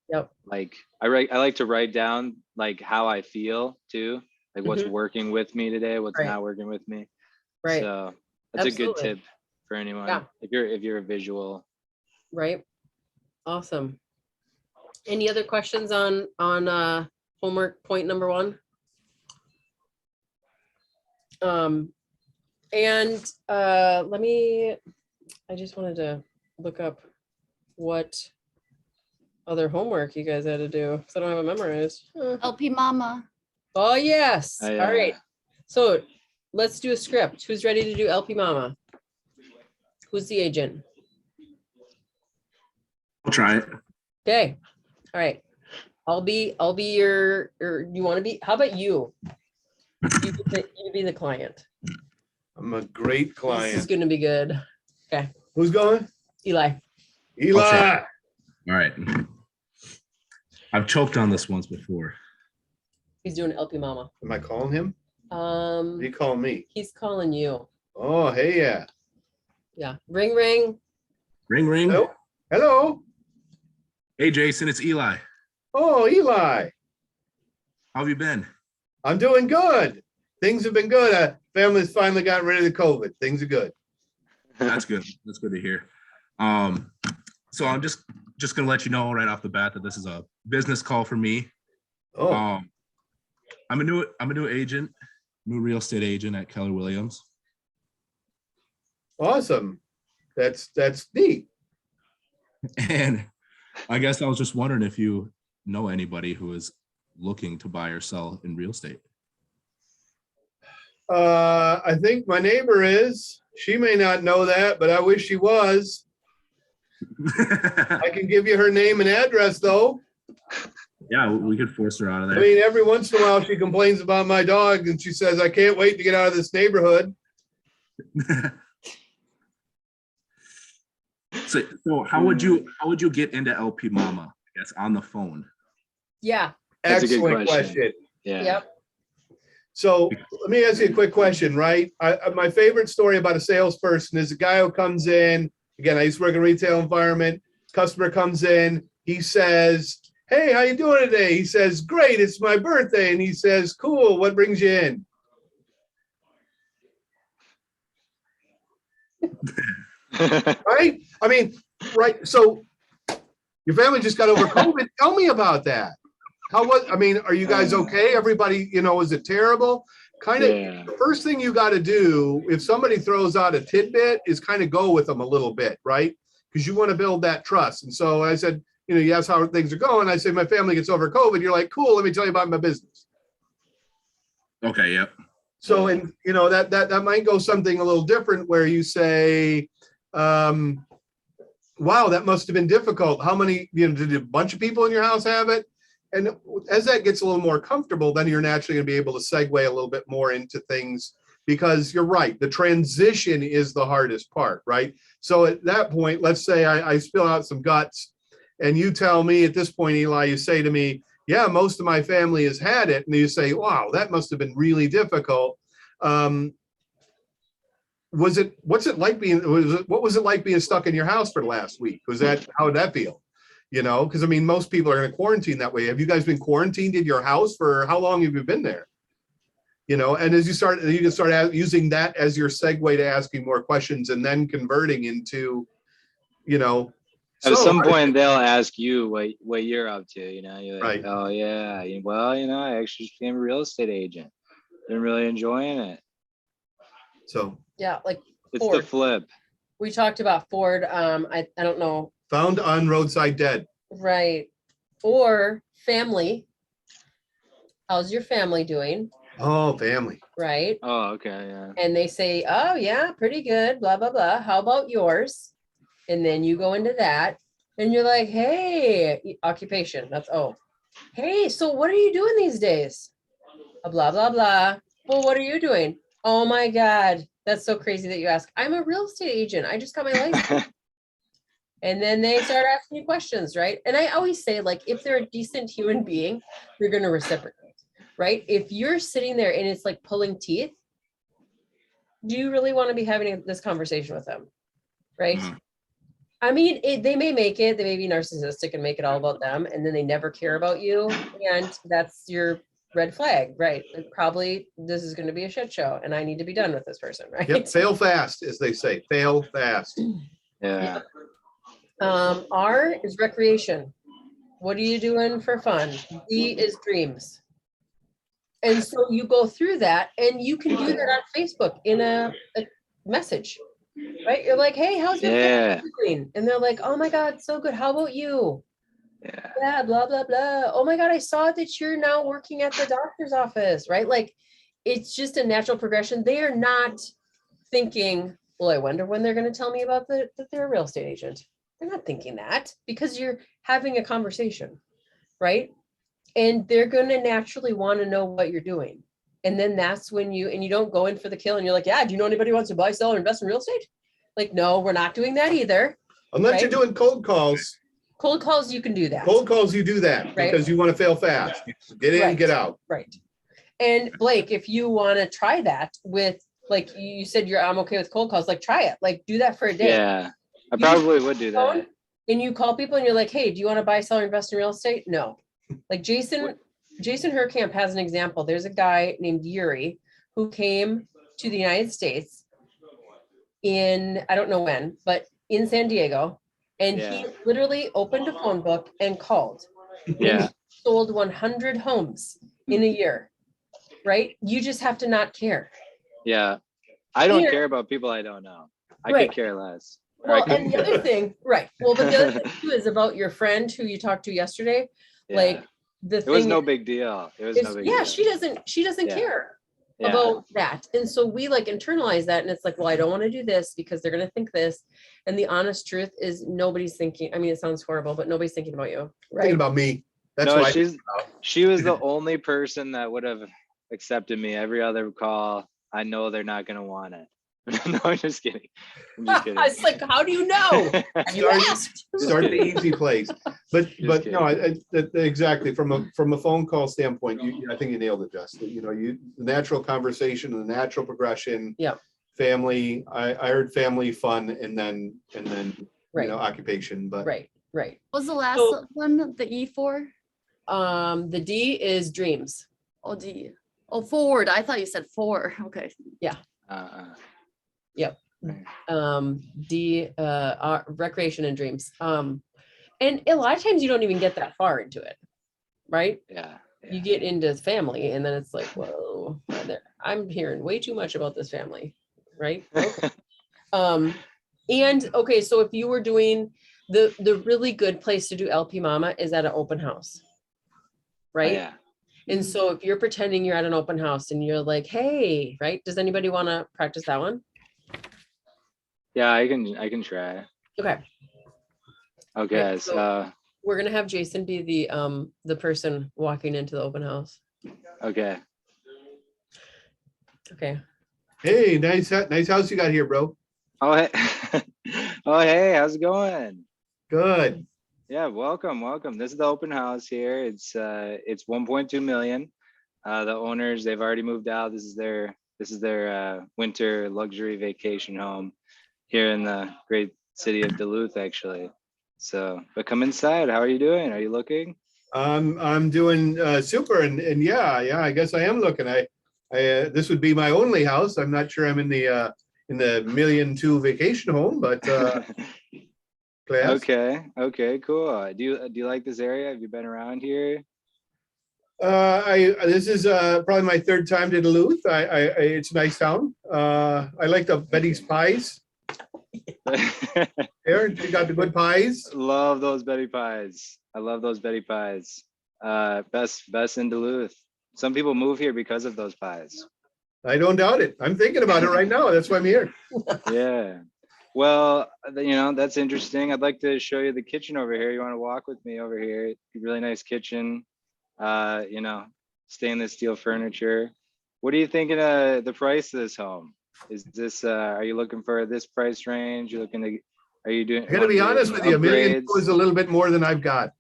Like I like to write down like how I feel too, like what's working with me today, what's not working with me. Right. So that's a good tip for anyone if you're a visual. Right. Awesome. Any other questions on homework point number 1? I just wanted to look up what other homework you guys had to do because I don't have it memorized. LP Mama. Oh yes. All right. So let's do a script. Who's ready to do LP Mama? Who's the agent? I'll try it. Okay. All right. I'll be your, or you want to be, how about you? You be the client. I'm a great client. This is going to be good. Okay. Who's going? Eli. Eli. All right. I've choked on this once before. He's doing LP Mama. Am I calling him? What do you call me? He's calling you. Oh, hey, yeah. Yeah. Ring, ring. Ring, ring. Hello. Hello. Hey, Jason, it's Eli. Oh, Eli. How have you been? I'm doing good. Things have been good. Family's finally gotten rid of the COVID. Things are good. That's good. That's good to hear. So I'm just gonna let you know right off the bat that this is a business call for me. Oh. I'm a new agent, new real estate agent at Keller Williams. Awesome. That's neat. And I guess I was just wondering if you know anybody who is looking to buy or sell in real estate. I think my neighbor is. She may not know that, but I wish she was. I can give you her name and address, though. Yeah, we could force her out of I there. mean, every once in a while she complains about my dog and she says, I can't wait to get out of this neighborhood. So how would you get into LP Mama? I guess on the phone. Yeah. That's a good Excellent question. Yeah. Yep. So let me ask you a quick question, right? My favorite story about a salesperson is a guy who comes in. Again, I used to work in a retail environment. Customer comes in. He says, hey, how you doing today? He says, great, it's my birthday. And he says, cool, what brings you in? Right? I mean, right. So your family just got over COVID. Tell me about that. I mean, are you guys okay? Everybody, is it terrible? Kind of, Yeah. the first thing you got to do if somebody throws out a tidbit is kind of go with them a little bit, right? Because you want to build that trust. And so I said, you ask how things are going. I say, my family gets over COVID. You're like, cool, let me tell you about my business. Okay, yep. So, and that might go something a little different where you say, wow, that must have been difficult. How many, did a bunch of people in your house have it? And as that gets a little more comfortable, then you're naturally going to be able to segue a little bit more into things, because you're right. The transition is the hardest part, right? So at that point, let's say I spill out some guts and you tell me at this point, Eli, you say to me, yeah, most of my family has had it. And you say, wow, that must have been really difficult. What was it like being stuck in your house for the last week? How did that feel? Because I mean, most people are going to quarantine that way. Have you guys been quarantined in your house for how long have you been there? And as you can start using that as your segue to asking more questions and then converting into, At some point they'll ask you what you're up to, you're like, Right. oh yeah, well, I actually became a real estate agent. Been really enjoying it. So Yeah. Like It's Ford. the flip. We talked about Ford. I don't know. found on roadside dead. Right. Or family. How's your family doing? Oh, family. Right. Oh, okay, yeah. And they say, oh yeah, pretty good, blah, blah, blah. How about yours? And then you go into that and you're like, hey, occupation. Hey, so what are you doing these days? Blah, blah, blah. Well, what are you doing? Oh my God, that's so crazy that you ask. I'm a real estate agent. I just got my license. And then they start asking you questions, right? And I always say, like, if they're a decent human being, you're going to reciprocate, right? If you're sitting there and it's like pulling teeth, do you really want to be having this conversation with them, right? Mhm. I mean, they may make it, they may be narcissistic and make it all about them, and then they never care about you, and that's your red flag, right? And probably this is going to be a shit show, and I need to be done with this person, right? Yep. Fail fast, as they say. Fail fast. Yeah. R is recreation. What are you doing for fun? D is dreams. And so you go through that, and you can do that on Facebook in a message, right? You're like, hey, how's your Yeah. family doing? And they're like, oh my God, so good. How about you? Yeah. Yeah, blah, blah, blah. Oh my God, I saw that you're now working at the doctor's office, right? Like, it's just a natural progression. They are not thinking, well, I wonder when they're going to tell me about that they're a real estate agent. They're not thinking that, because you're having a conversation, right? And they're going to naturally want to know what you're doing. And then that's when you don't go in for the kill and you're like, yeah, do you know anybody who wants to buy, sell, or invest in real estate? Like, no, we're not doing that either. Unless Right. you're doing cold calls. Cold calls, you can do that. Cold calls, you do that Right. because you want to fail fast. Get in, Right. get out. Right. And Blake, if you want to try that with, like you said, I'm okay with cold calls, like try it, like do that for a day. Yeah. I You probably would do phone, that. And you call people and you're like, hey, do you want to buy, sell, or invest in real estate? No. Like Jason Herkamp has an example. There's a guy named Yuri who came to the United States in, I don't know when, but in San Diego. And Yeah. he literally opened a phone book and called. Yeah. And he sold 100 homes in a year, right? You just have to not care. Yeah. I don't Here- care about people I don't know. I Right. could care less. Well, and the other thing, right. Well, but the other thing too is about your friend who you talked to yesterday. Yeah. Like the It was thing no is, big deal. It was no big yeah, deal. she doesn't Yeah. care Yeah. about that. And so we like internalize that and it's like, well, I don't want to do this because they're going to think this. And the honest truth is nobody's thinking, I mean, it sounds horrible, but nobody's thinking about you. Thinking Right. about me. That's No, why. she was the only person that would have accepted me. Every other call, I know they're not gonna want it. No, I'm just kidding. I'm just kidding. It's like, how do you know? You Start- asked. Start the easy place. But Just no, exactly from a phone call standpoint, I think you nailed it, Justin. The natural conversation and the natural progression. Yeah. Family. I heard family, fun, and then Right. occupation. But Right. What was the last So- one, the E4? The D is dreams. Oh, D. Oh, forward. I thought you said 4. Okay. D, recreation and dreams. And a lot of times you don't even get that far into it, right? Yeah. You get into family and then it's like, whoa, I'm hearing way too much about this family, right? Okay. And okay, so if you were doing the really good place to do LP Mama is at an open house, right? Yeah. And so if you're pretending you're at an open house and you're like, hey, right? Does anybody want to practice that one? Yeah, I can try. Okay. Okay, Right, so We're gonna have Jason be the person walking into the open house. okay. Okay. hey, nice house you got here, bro. Oh hey, oh hey, how's it going? Good. Yeah, welcome. This is the open house here. It's 1.2 million. The owners, they've already moved out. This is their winter luxury vacation home here in the great city of Duluth, actually. So, but come inside. How are you doing? Are you looking? I'm doing super, and yeah, I guess I am looking. I this would be my only house. I'm not sure I'm in the $1.2 million vacation home, but class. Okay, cool. Do you like this area? Have you been around here? This is probably my third time to Duluth. It's a nice town. I like the Betty's pies. Aaron, you got the good pies. Love those Betty pies. I love those Betty pies. Best in Duluth. Some people move here because of those pies. I don't doubt it. I'm thinking about it right now. That's why I'm here. Yeah. Well, that's interesting. I'd like to show you the kitchen over here. You want to walk with me over here? Really nice kitchen. Stainless steel furniture. What are you thinking of the price of this home? Is this are you looking for this price range? Are you doing? I gotta be honest with you, $1 million upgrades? is a little bit more than I've got.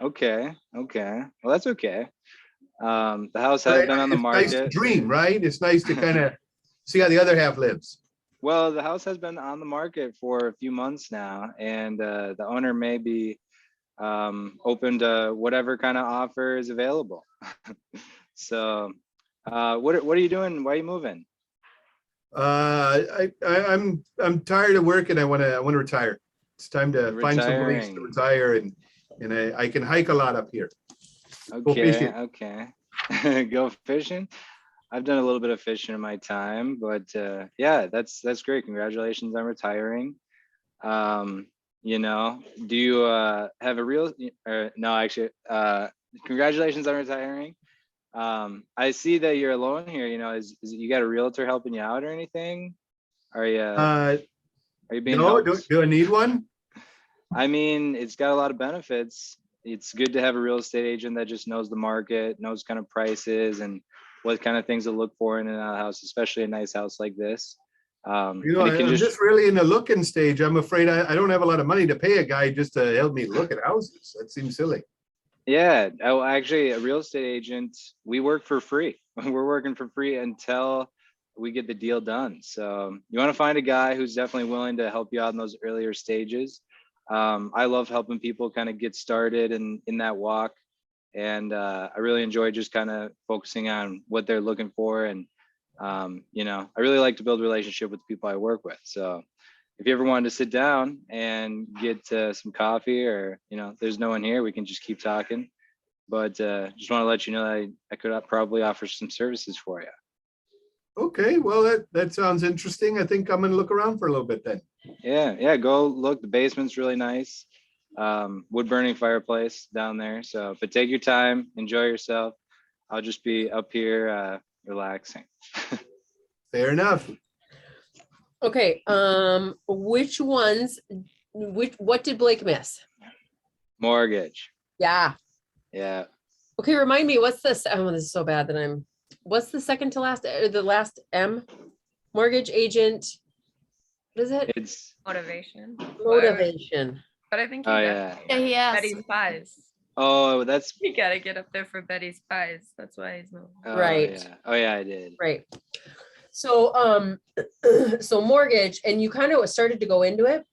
Okay. Well, that's okay. The house has been on the It's nice to market. dream, right? It's nice to kind of see how the other half lives. Well, the house has been on the market for a few months now, and the owner may be open to whatever kind of offer is available. So, what are you doing? Why are you moving? I'm tired of work and I want to retire. It's time to find some place to Retiring. retire, and I can hike a lot up here. Go fishing. Okay. Go fishing. I've done a little bit of fishing in my time, but yeah, that's great. Congratulations on retiring. Do you have a real? No, actually, congratulations on retiring. I see that you're alone here. Is you got a realtor helping you out or anything? Are you being No, helped? do I need one? I mean, it's got a lot of benefits. It's good to have a real estate agent that just knows the market, knows kind of prices and what kind of things to look for in a house, especially a nice house like this. I'm just really in the looking stage. I'm afraid I don't have a lot of money to pay a guy just to help me look at houses. That seems silly. Yeah, actually, a real estate agent, we work for free. We're working for free until we get the deal done. So you want to find a guy who's definitely willing to help you out in those earlier stages. I love helping people kind of get started in that walk. And I really enjoy just kind of focusing on what they're looking for. And, I really like to build a relationship with the people I work with. So if you ever wanted to sit down and get some coffee or, there's no one here, we can just keep talking. But just want to let you know that I could probably offer some services for you. Okay, well, that sounds interesting. I think I'm gonna look around for a little bit then. Yeah, go look. The basement's really nice. Wood burning fireplace down there. So, but take your time, enjoy yourself. I'll just be up here relaxing. Fair enough. Okay, what did Blake miss? Mortgage. Yeah. Yeah. Okay, remind me, what's this? Oh, this is so bad that what's the second to last, or the last M? Mortgage agent. What is it? It's Motivation. Motivation. But I think oh you yeah. Yeah, he asked. Betty's pies. Oh, that's You gotta get up there for Betty's pies. That's why he's moving. oh, Right. Yeah. Oh yeah, I did. Right. So, so mortgage, and you kind of started to go into it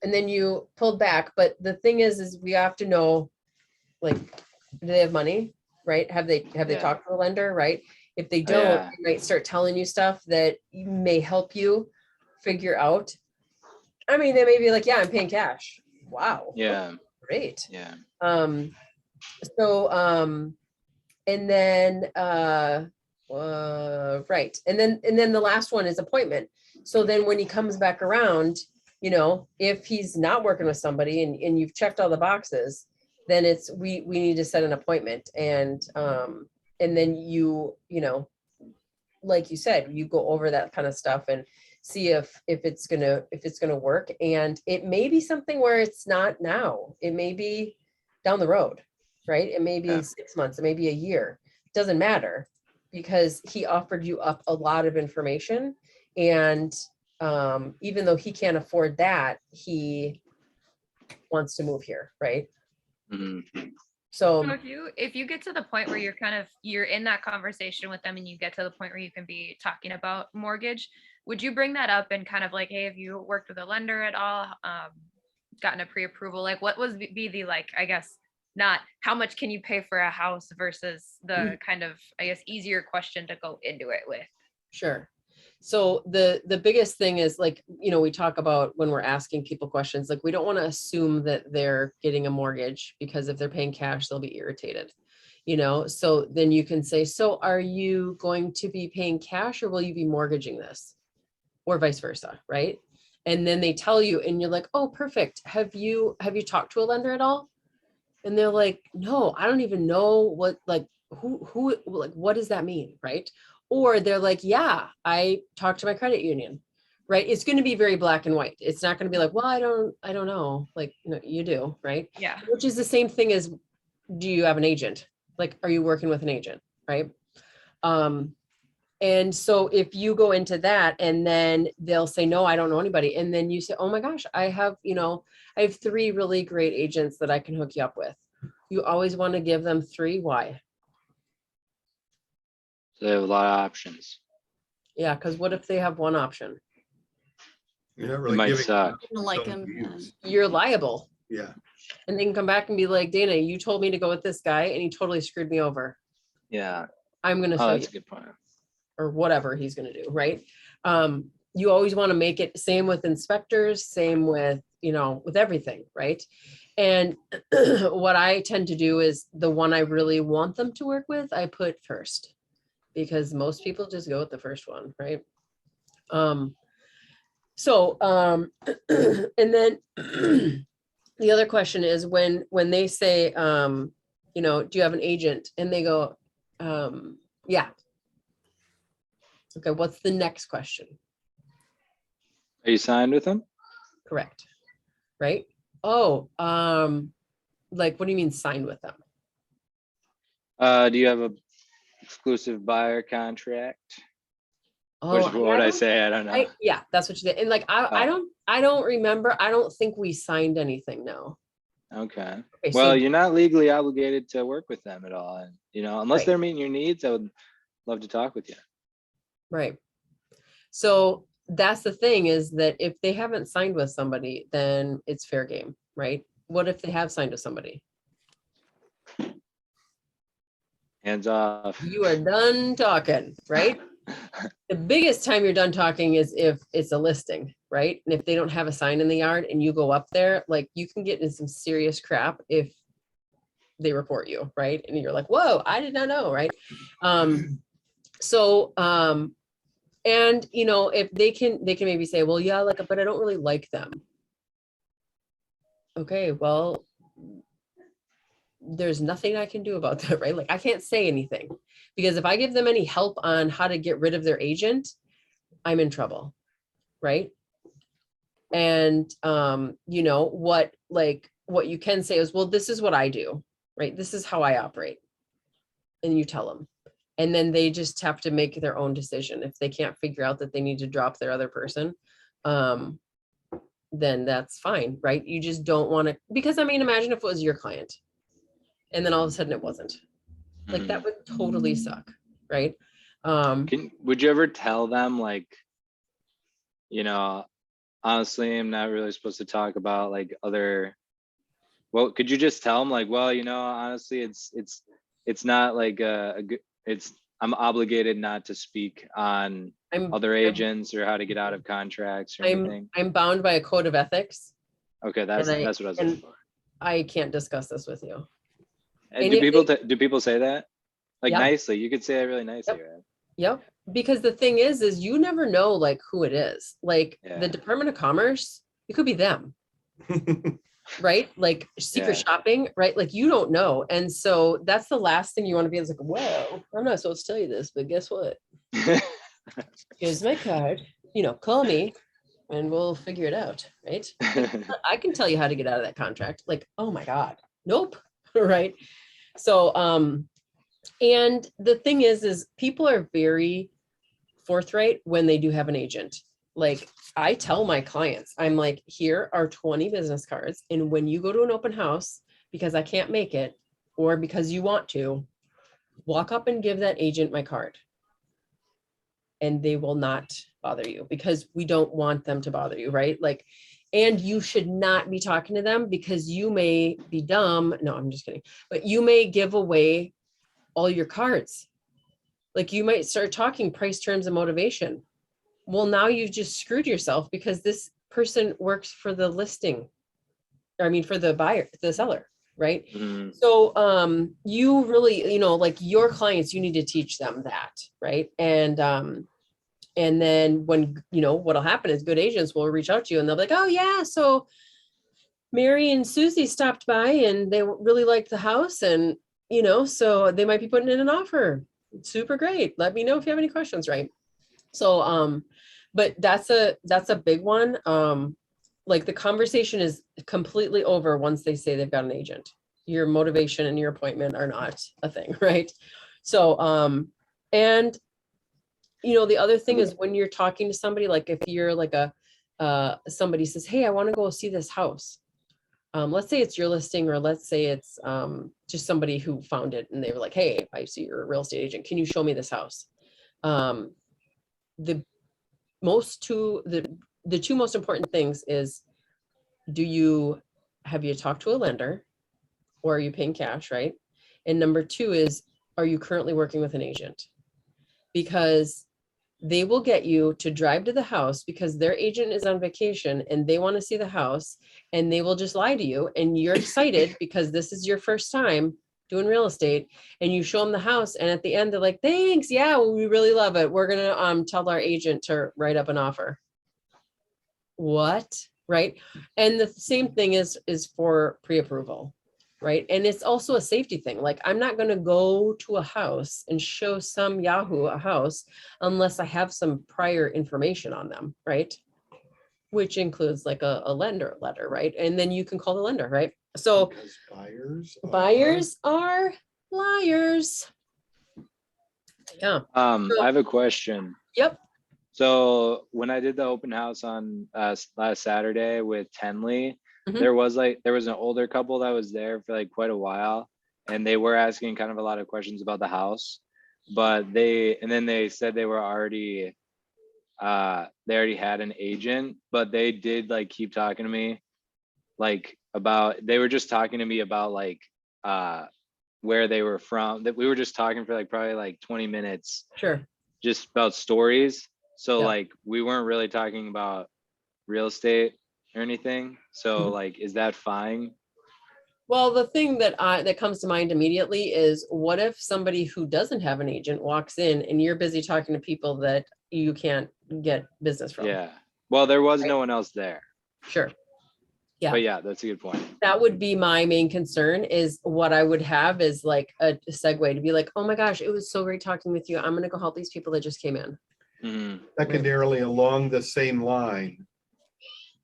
and then you pulled back. But the thing is we have to know, like, do they have money? Right? Have they Yeah. talked to the lender? Right? If they Oh, don't, yeah. they might start telling you stuff that may help you figure out. I mean, they may be like, yeah, I'm paying cash. Wow. Yeah. Great. Yeah. And then right. And then the last one is appointment. So then when he comes back around, you know, if he's not working with somebody and you've checked all the boxes, then it's we need to set an appointment. And then you know, like you said, you go over that kind of stuff and see if it's gonna work. And it may be something where it's not now. It may be down the road, right? It may be Yeah. 6 months, it may be a year. Doesn't matter, because he offered you up a lot of information. And even though he can't afford that, he wants to move here, right? Mhm. So So if you get to the point where you're in that conversation with them and you get to the point where you can be talking about mortgage, would you bring that up and kind of like, hey, have you worked with a lender at all? Gotten a pre-approval? Like what was be the, like, I guess, not how much can you pay for a house versus the kind of, I guess, easier question to go into it with? sure. So the biggest thing is, like, you know, we talk about when we're asking people questions, like, we don't want to assume that they're getting a mortgage, because if they're paying cash, they'll be irritated, you know? So then you can say, so are you going to be paying cash or will you be mortgaging this? Or vice versa, right? And then they tell you and you're like, oh, perfect. Have you talked to a lender at all? And they're like, no, I don't even know what, like, who, like, what does that mean, right? Or they're like, yeah, I talked to my credit union, right? It's going to be very black and white. It's not going to be like, well, I don't know. Like, you know, you do, right? Yeah. Which is the same thing as, do you have an agent? Like, are you working with an agent, right? And so if you go into that and then they'll say, no, I don't know anybody. And then you say, oh my gosh, I have 3 really great agents that I can hook you up with. You always want to give them 3. Why? So they have a lot of options. Yeah, because what if they have one option? You're not It really might giving. suck. Don't like Don't him. use. You're liable. Yeah. And they can come back and be like, Dana, you told me to go with this guy and he totally screwed me over. Yeah. I'm going to Oh, show that's you, a good point. or whatever he's going to do, right? You always want to make it same with inspectors, same with, with everything, right? And what I tend to do is the one I really want them to work with, I put first, because most people just go with the first one, right? And then the other question is when they say, do you have an agent? And they go, yeah. Okay, what's the next question? Are you signed with them? Correct. Right? Oh, like, what do you mean signed with them? Do you have a exclusive buyer contract? Oh, Which what I say, I don't know. yeah, that's what you did. And like, I don't remember. I don't think we signed anything. No. Okay. Okay, Well, so- you're not legally obligated to work with them at all. And, unless Right. they're meeting your needs, I would love to talk with you. Right. So that's the thing, is that if they haven't signed with somebody, then it's fair game, right? What if they have signed with somebody? Hands off. You are done talking, right? The biggest time you're done talking is if it's a listing, right? And if they don't have a sign in the yard and you go up there, like, you can get in some serious crap if they report you, right? And you're like, whoa, I did not know, right? So, and you know, if they can maybe say, well, yeah, like, but I don't really like them. Okay, well, there's nothing I can do about that, right? Like I can't say anything because if I give them any help on how to get rid of their agent, I'm in trouble, right? And you know, what you can say is, well, this is what I do, right? This is how I operate. And you tell them. And then they just have to make their own decision. If they can't figure out that they need to drop their other person, then that's fine, right? You just don't want to, because I mean, imagine if it was your client and then all of a sudden it wasn't. Like that would totally suck, right? Would you ever tell them like, you know, honestly, I'm not really supposed to talk about like other, well, could you just tell them like, well, you know, honestly, it's not like I'm obligated not to speak on other agents or how to get out of contracts or anything. I'm bound by a code of ethics. Okay, that's what I was looking for. I can't discuss this with you. And do people say that? Like nicely? You could say that really nicely, right? Yep. Because the thing is you never know like who it is. Like the Department of Commerce, it could be them. Right? Like secret shopping, right? Like you don't know. And so that's the last thing you want to be is like, whoa, I'm not supposed to tell you this, but guess what? Here's my card, you know, call me and we'll figure it out, right? I can tell you how to get out of that contract. Like, oh my God, nope. Right. So, and the thing is people are very forthright when they do have an agent. Like I tell my clients, I'm like, here are 20 business cards. And when you go to an open house, because I can't make it, or because you want to, walk up and give that agent my card. And they will not bother you because we don't want them to bother you, right? Like, and you should not be talking to them because you may be dumb. No, I'm just kidding. But you may give away all your cards. Like you might start talking price, terms, and motivation. Well, now you've just screwed yourself because this person works for the listing. I mean, for the buyer, the seller, right? So you really, you know, like your clients, you need to teach them that, right? And then when, you know, what'll happen is good agents will reach out to you and they'll be like, oh yeah, so Mary and Susie stopped by and they really liked the house and, you know, so they might be putting in an offer. Super great. Let me know if you have any questions, right? So, but that's a big one. Like the conversation is completely over once they say they've got an agent. Your motivation and your appointment are not a thing, right? So, and you know, the other thing is when you're talking to somebody, like if you're like somebody says, hey, I want to go see this house. Let's say it's your listing, or let's say it's just somebody who found it and they were like, hey, I see you're a real estate agent. Can you show me this house? The two most important things is, have you talked to a lender or are you paying cash, right? And number two is, are you currently working with an agent? Because they will get you to drive to the house because their agent is on vacation and they want to see the house, and they will just lie to you and you're excited because this is your first time doing real estate, and you show them the house and at the end they're like, thanks, yeah, well, we really love it, we're gonna tell our agent to write up an offer. What? Right? And the same thing is for pre-approval, right? And it's also a safety thing. Like I'm not going to go to a house and show some Yahoo a house unless I have some prior information on them, right? Which includes like a lender letter, right? And then you can call the lender, right? So buyers are liars. Yeah. I have a question. Yep. So when I did the open house on last Saturday with Tenley, there was an older couple that was there for like quite a while, and they were asking kind of a lot of questions about the house, but they said they were already they already had an agent, but they did like keep talking to me like they were just talking to me about like where they were from. That we were just talking for like probably like 20 minutes. Sure. Just about stories. So Yeah. like we weren't really talking about real estate or anything. So like, is that fine? Well, the thing that comes to mind immediately is, what if somebody who doesn't have an agent walks in and you're busy talking to people that you can't get business from? Yeah. Well, there was Right. no one else there. Sure. Yeah. But yeah, that's a good point. That would be my main concern, is what I would have is like a segue to be like, oh my gosh, it was so great talking with you. I'm going to go help these people that just came in. Mhm. Secondarily, along the same line,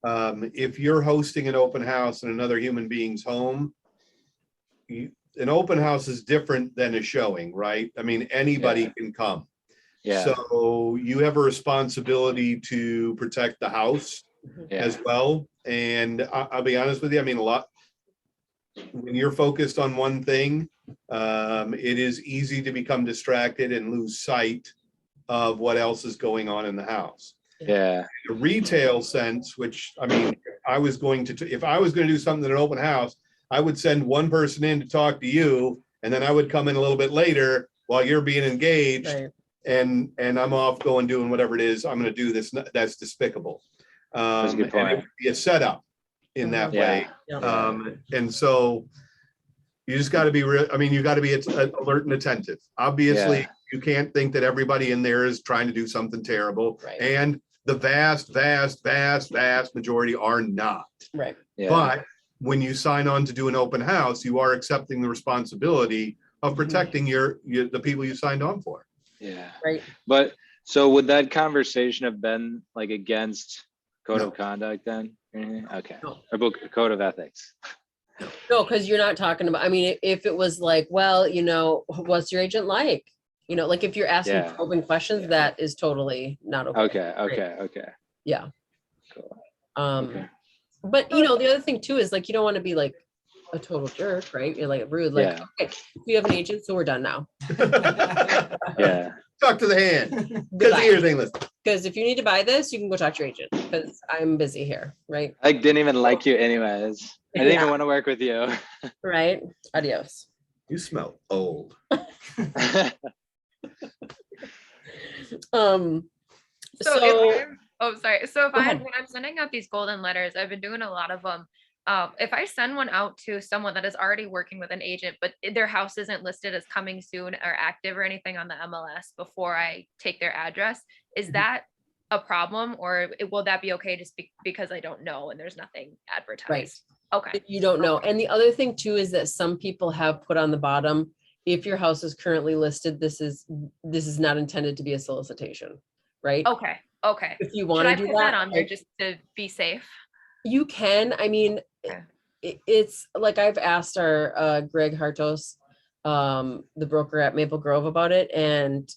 if you're hosting an open house in another human being's home, an open house is different than a showing, right? I mean, anybody Yeah. can come. Yeah. So you have a responsibility to protect the house Yeah. as well. And I'll be honest with you, I mean, when you're focused on one thing, it is easy to become distracted and lose sight of what else is going on in the house. Yeah. The retail sense, which, I mean, if I was going to do something at an open house, I would send one person in to talk to you, and then I would come in a little bit later while you're being engaged, Right. and I'm off going doing whatever it is I'm going to do. That's despicable. That's a good And it point. would be a setup in that way. Yeah. And so you just got to be real. I mean, you got to be alert and attentive. Obviously, Yeah. you can't think that everybody in there is trying to do something terrible. Right. And the vast majority are not. Right. Yeah. But when you sign on to do an open house, you are accepting the responsibility of protecting the people you signed on for. Yeah. Right. But so would that conversation have been like against code No. of conduct then? Okay. No. Or book code of ethics. No, because you're not talking about, I mean, if it was like, well, what's your agent like? Like if you're asking Yeah. probing questions, Yeah. that is totally not okay. Okay. Yeah. Cool. Okay. But the other thing too is like, you don't want to be like a total jerk, right? You're like rude, like, Yeah. okay, we have an agent, so we're done now. Yeah. Talk to the hand. Because the Goodbye. ear thing, listen. Because if you need to buy this, you can go talk to your agent, because I'm busy here, right? I didn't even like you anyways. I didn't even Yeah. want to work with you. Right? Adios. You smell old. Sorry. So if Go ahead. when I'm sending out these golden letters, I've been doing a lot of them. If I send one out to someone that is already working with an agent, but their house isn't listed as coming soon or active or anything on the MLS before I take their address, is that a problem, or will that be okay just because I don't know and there's nothing advertised? Right. Okay. You don't know. And the other thing too is that some people have put on the bottom, if your house is currently listed, this is not intended to be a solicitation, right? Okay. If you Should want I to do put that that, on there like, just to be safe? you can. I mean, Okay. it's like I've asked our Greg Hartos, the broker at Maple Grove, about it, and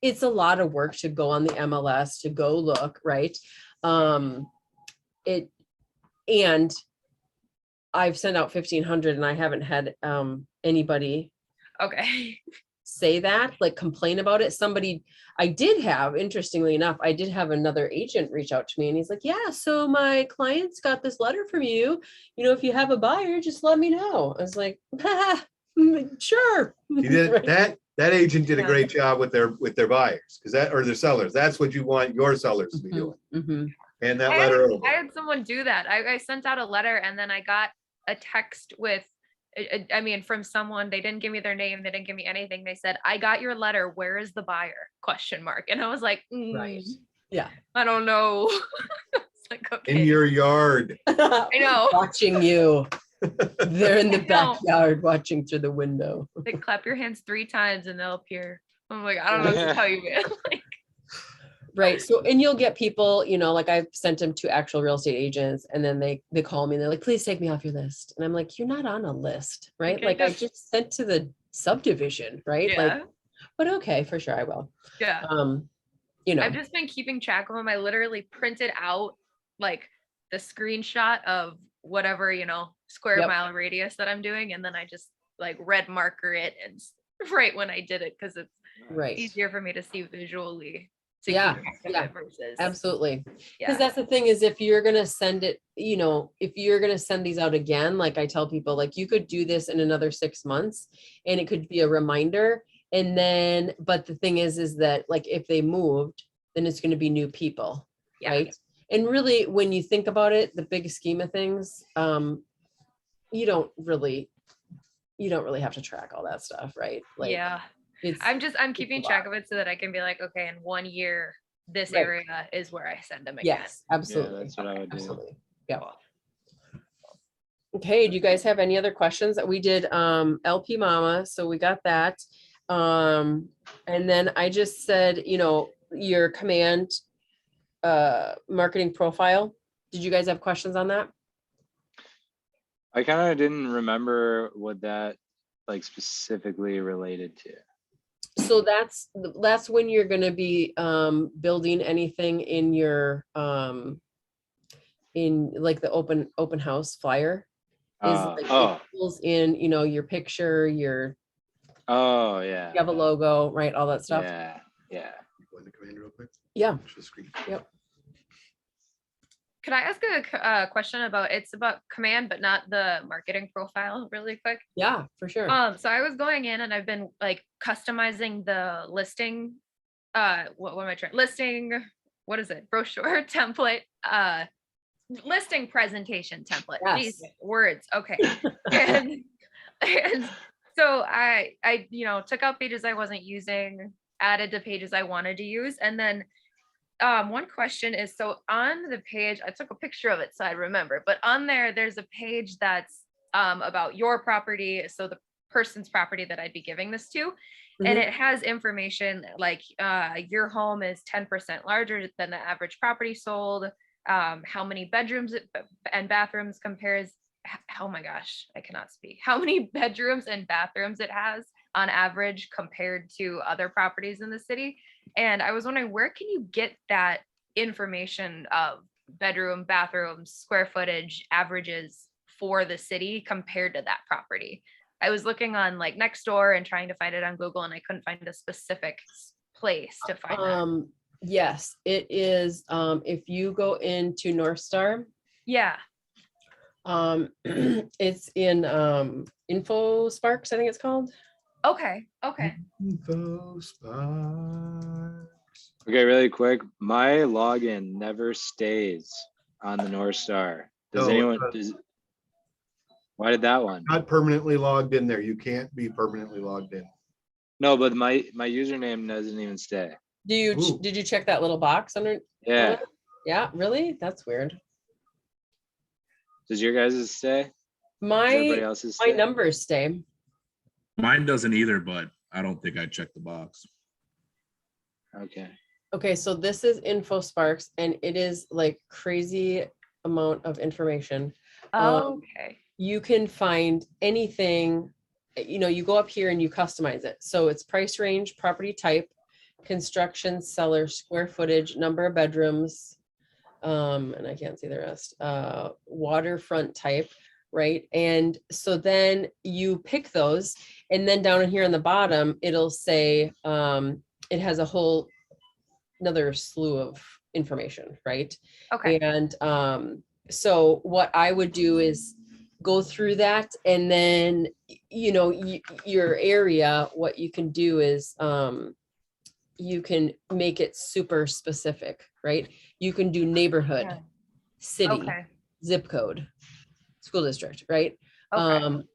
it's a lot of work to go on the MLS to go look, right? And I've sent out 1,500 and I haven't had anybody Okay. say that, like complain about it. Interestingly enough, I did have another agent reach out to me, and he's like, yeah, so my clients got this letter from you. If you have a buyer, just let me know. I was like, sure. You did Right. that agent did a Yeah. great job with their buyers, or their sellers. That's what you want your sellers to be doing. Mhm. And that I letter had, over. I had someone do that. I sent out a letter and then I got a text with, from someone. They didn't give me their name. They didn't give me anything. They said, I got your letter. Where is the buyer? ? And I was like, Right. Yeah. I don't know. It's like, okay. In your yard. I know. Watching you. They're in the I know. backyard watching through the window. Like, clap your hands 3 times and they'll appear. I'm like, I don't know what to tell you, man. Like, Right. So, and you'll get people, like I've sent them to actual real estate agents, and then they call me and they're like, please take me off your list. And I'm like, you're not on a list, right? Okay, Like I just- just sent to the subdivision, right? yeah. Like, but okay, for sure I will. Yeah. I've just been keeping track of them. I literally printed out like the screenshot of whatever, square Yep. mile radius that I'm doing. And then I just like red marker it and right when I did it, because it's right. easier for me to see visually. To Yeah, keep track of yeah, it versus Absolutely. Because yeah. that's the thing is, if you're going to send it, if you're going to send these out again, like I tell people, like you could do this in another 6 months and it could be a reminder. And then, but the thing is that like, if they moved, then it's going to be new people. Yeah. Right. And really, when you think about it, the big scheme of things, you don't really have to track all that stuff, right? Like, Yeah. it's, I'm keeping track of it so that I can be like, okay, in 1 year, this Right. area is where I send them again. yes, absolutely. that's what I would do. Absolutely. Yeah. Okay, do you guys have any other questions? We did LP Mama, so we got that. And then I just said, your command marketing profile. Did you guys have questions on that? I kind of didn't remember what that like specifically related to. So that's when you're going to be building anything in your in like the open house flyer. Is like it pulls in, your picture, your Oh yeah. you have a logo, right? All that stuff. Yeah. Go into Command real quick. Yeah. Share screen. Yep. Could I ask a question about command, but not the marketing profile really quick? Yeah, for sure. So I was going in and I've been like customizing the listing. What am I trying? Listing, what is it? Brochure template, listing presentation template. These Yes. words. Okay. and so I took out pages I wasn't using, added the pages I wanted to use. And then one question is, so on the page, I took a picture of it so I remember, but on there's a page that's about your property. So the person's property that I'd be giving this to. And Mhm. it has information like your home is 10% larger than the average property sold. How many bedrooms and bathrooms compares. Oh my gosh, I cannot speak. How many bedrooms and bathrooms it has on average compared to other properties in the city. And I was wondering, where can you get that information of bedroom, bathrooms, square footage, averages for the city compared to that property? I was looking on like Nextdoor and trying to find it on Google, and I couldn't find a specific place to find that. Yes, it is. If you go into North Star, Yeah. it's in Info Sparks, I think it's called. Okay. Info Sparks. Okay, really quick. My login never stays on the North Star. Does No, anyone? Why did that one? Not permanently logged in there. You can't be permanently logged in. No, but my username doesn't even stay. Ooh. Did you check that little box under? Yeah. Yeah, really? That's weird. Does your guys' stay? Does everybody My else's my stay? numbers stay. Mine doesn't either, but I don't think I checked the box. Okay. Okay, so this is Info Sparks, and it is like crazy amount of information. Okay. You can find anything, you go up here and you customize it. So it's price range, property type, construction, seller, square footage, number of bedrooms, and I can't see the rest, waterfront type, right? And so then you pick those, and then down in here on the bottom, it'll say, it has a whole another slew of information, right? Okay. And so what I would do is go through that, and then your area, what you can do is you can make it super specific, right? You can do neighborhood, Okay. city, Okay. zip code, school district, right? Okay.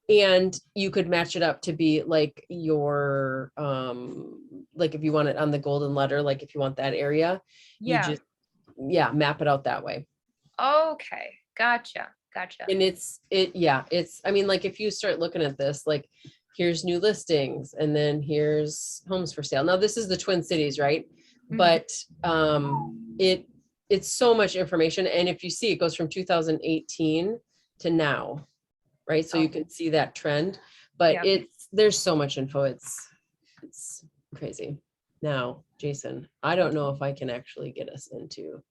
And you could match it up to be like your like if you want it on the golden letter, like if you want that area, you just map it out that way. Okay. Gotcha. And it's I mean, like if you start looking at this, like here's new listings, and then here's homes for sale. Now this is the Twin Cities, right? Mhm. But it's so much information, and if you see, it goes from 2018 to now, right? So you can see that trend, but Yeah. there's so much info. It's crazy. Now, Jason, I don't know if I can actually get us into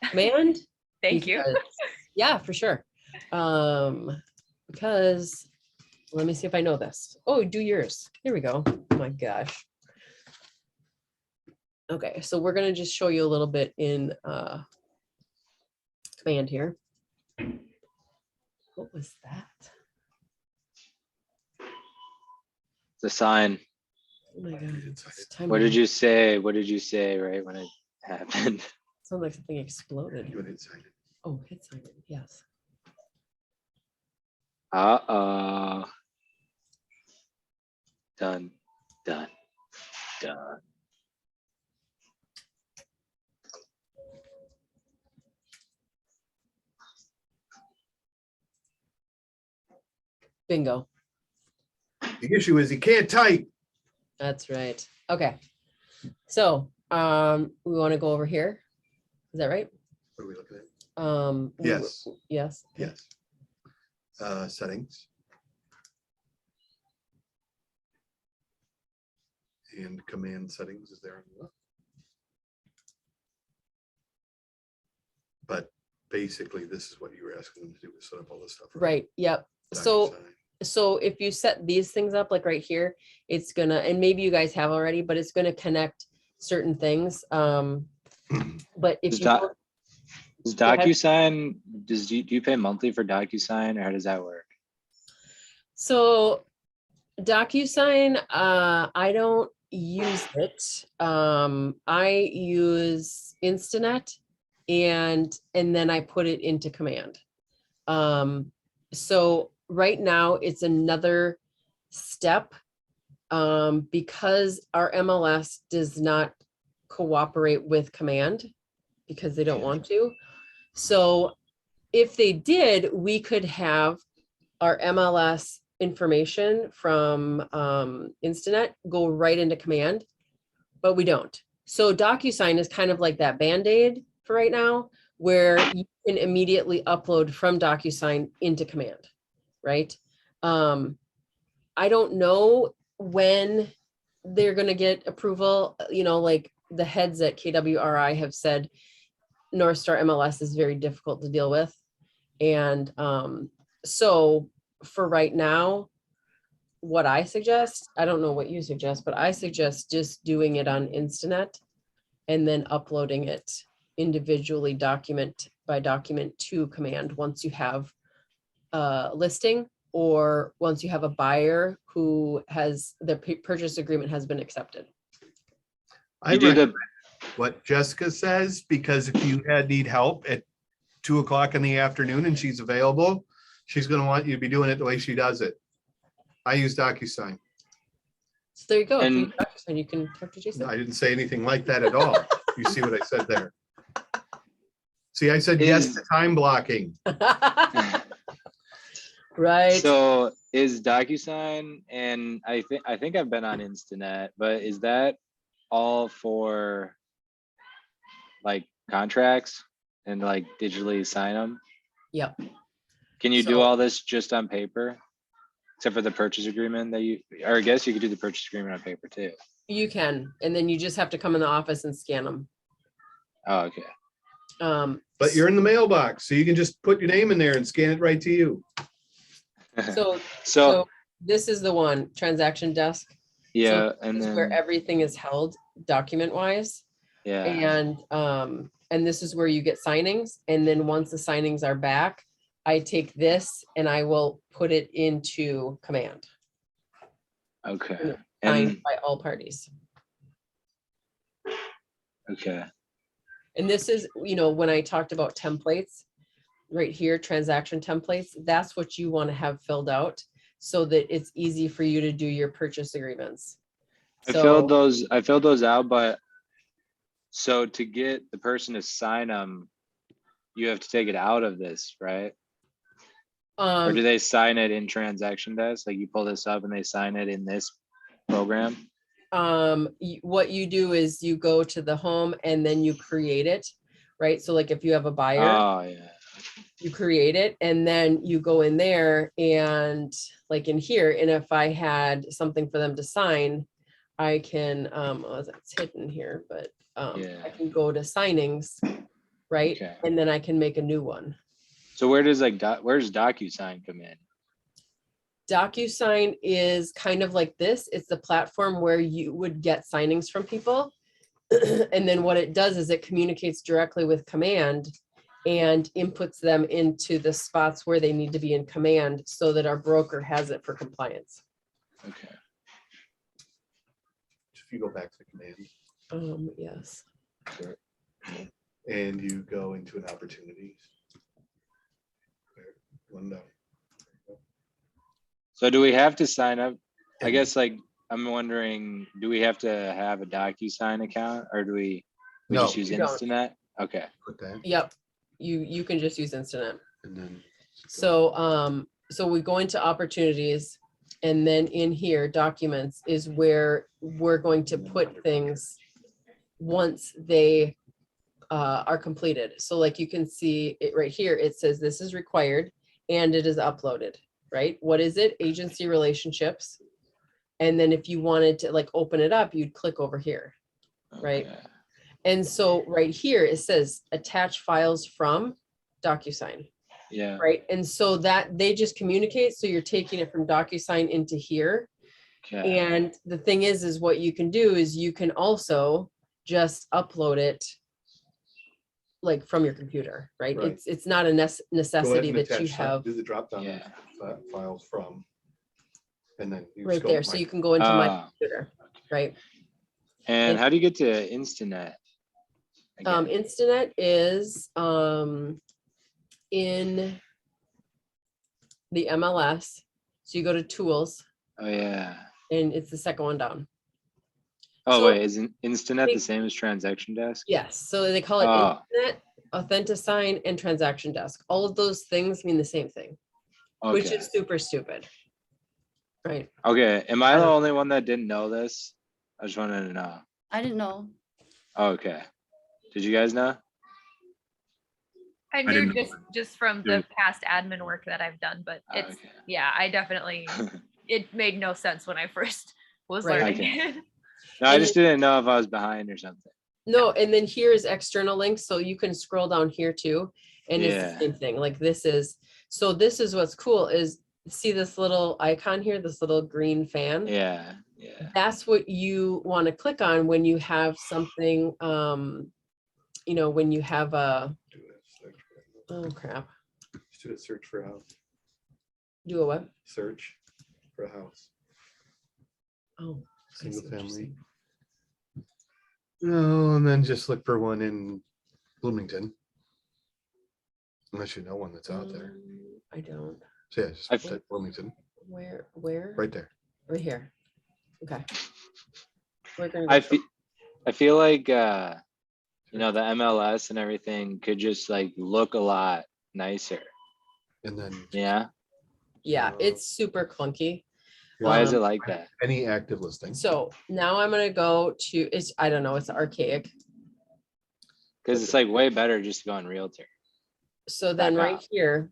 command. Thank you. Yeah, for sure. Because let me see if I know this. Oh, do yours. Here we go. Oh my gosh. Okay, so we're gonna just show you a little bit in command here. What was that? The sign. Oh my God. It's time What to- did you say? What did you say right when it happened? Sounds like something exploded. You would hit sign in. Oh, hit sign in, yes. Done. Done. Done. Bingo. The issue is he can't type. That's right. Okay. So we want to go over here. Is that right? What are we looking at? Yes. Yes. Yes. Settings. And command settings is there on the left. But basically, this is what you were asking them to do, is set up all this stuff. Right. Yep. So DocuSign. if you set these things up like right here, it's gonna, and maybe you guys have already, but it's gonna connect certain things. But if Does you Doc- go- Does Go ahead. DocuSign, do you pay monthly for DocuSign, or how does that work? So Docusign, I don't use it. I use Instanet and then I put it into Command. So right now it's another step because our MLS does not cooperate with Command because they don't want to. So if they did, we could have our MLS information from Instanet go right into Command, but we don't. So DocuSign is kind of like that Band-Aid for right now, where you can immediately upload from DocuSign into Command, right? I don't know when they're going to get approval. You know, like the heads at KWRI have said, North Star MLS is very difficult to deal with. And so for right now, what I suggest, I don't know what you suggest, but I suggest just doing it on Instanet and then uploading it individually document by document to Command once you have a listing or once you have a buyer who has their purchase agreement has been accepted. I You do recommend the, what Jessica says, because if you need help at 2 o'clock in the afternoon and she's available, she's going to want you to be doing it the way she does it. I use DocuSign. So there you go. If you And- use DocuSign, you can talk to Jason. I didn't say anything like that at all. You see what I said there? See, I said yes to time blocking. Right. so is DocuSign, and I think I've been on Instanet, but is that all for like contracts and like digitally sign them? Yep. Can you do So- all this just on paper? Except for the purchase agreement that you, or I guess you could do the purchase agreement on paper too. You can, and then you just have to come in the office and scan them. Oh, okay. But you're in the mailbox, so you can just put your name in there and scan it right to you. So So, this is the one, transaction desk. yeah, This and is where then, everything is held document wise. yeah, And this is where you get signings. And then once the signings are back, I take this and I will put it into Command, okay. signed And, by all parties. okay, And this is, you know, when I talked about templates, right here, transaction templates, that's what you want to have filled out so that it's easy for you to do your purchase agreements. I filled those out, but so to get the person to sign them, you have to take it out of this, right? Or do they sign it in transaction desk? Like you pull this up and they sign it in this program? What you do is you go to the home and then you create it, right? So like if you have a buyer, Oh, yeah. you create it and then you go in there and like in here, and if I had something for them to sign, I can, it's hidden here, but Yeah. I can go to signings, right? Okay. And then I can make a new one. So where does where's DocuSign come in? DocuSign is kind of like this. It's the platform where you would get signings from people. And then what it does is it communicates directly with Command and inputs them into the spots where they need to be in Command so that our broker has it for compliance. Okay. If you go back to Command Yes. and you go into an opportunity. One down. So do we have to sign up? I And- guess like, I'm wondering, do we have to have a Docusign account or do we No, just use you don't. Instinet? Okay. Put that, Yep, you can just use Instinet. and then. So we go into opportunities, and then in here, documents is where we're going to put things once they are completed. So like you can see it right here, it says this is required and it is uploaded, right? What is it? Agency relationships. And then if you wanted to like open it up, you'd click over here. Right. Okay. And so right here, it says attach files from Docusign. Yeah. Right. And so that they just communicate. So you're taking it from Docusign into here. Okay. And the thing is what you can do is you can also just upload it like from your computer, right? Right. It's not a Go ahead necessity and that you attach that, have do the drop down, Yeah. files from. And then. you right just go there. So my- you can go into my Ah. computer, right? And And- how do you get to Instinet? Again? Instinet is in the MLS. So you go to tools Oh yeah. and it's the second one down. Oh So- wait, isn't Instinet the Think- same as Transaction Desk? Yes. So they call it Oh. Instinet, Authentisign, and Transaction Desk. All of those things mean the same thing, which Okay. is super stupid. Right. Okay. Am I I the don't- only one that didn't know this? I just wanted to know. I didn't know. Oh, okay. Did you guys know? I didn't knew know just from the past admin work that I've done, but Oh, it's, okay. yeah, I definitely, it made no sense when I first was Right. learning Okay. it. No, I And just didn't know if I was behind or something. No, and then here is external links. So you can scroll down here too. And it's Yeah. the same thing. Like this is what's cool is see this little icon here, this little green fan. Yeah. Yeah. That's what you want to click on when you have something, when you have a, Do a search for- oh crap, Just do a search for a house, do a what? search for a house, Oh. I see single what you're family. saying. No, and then just look for one in Bloomington. Unless you know one that's out there. I don't. So yeah, just I type Bloomington, Where? right there. Right here. Okay. We're gonna I go- feel I feel like the MLS and everything could just like look a lot nicer. And then Yeah. Yeah, it's super clunky. Why is it Um, like that? any active listing. So now I'm gonna go to, I don't know, it's archaic. Because it's like way better just to go on Realtor. So then Back right off. here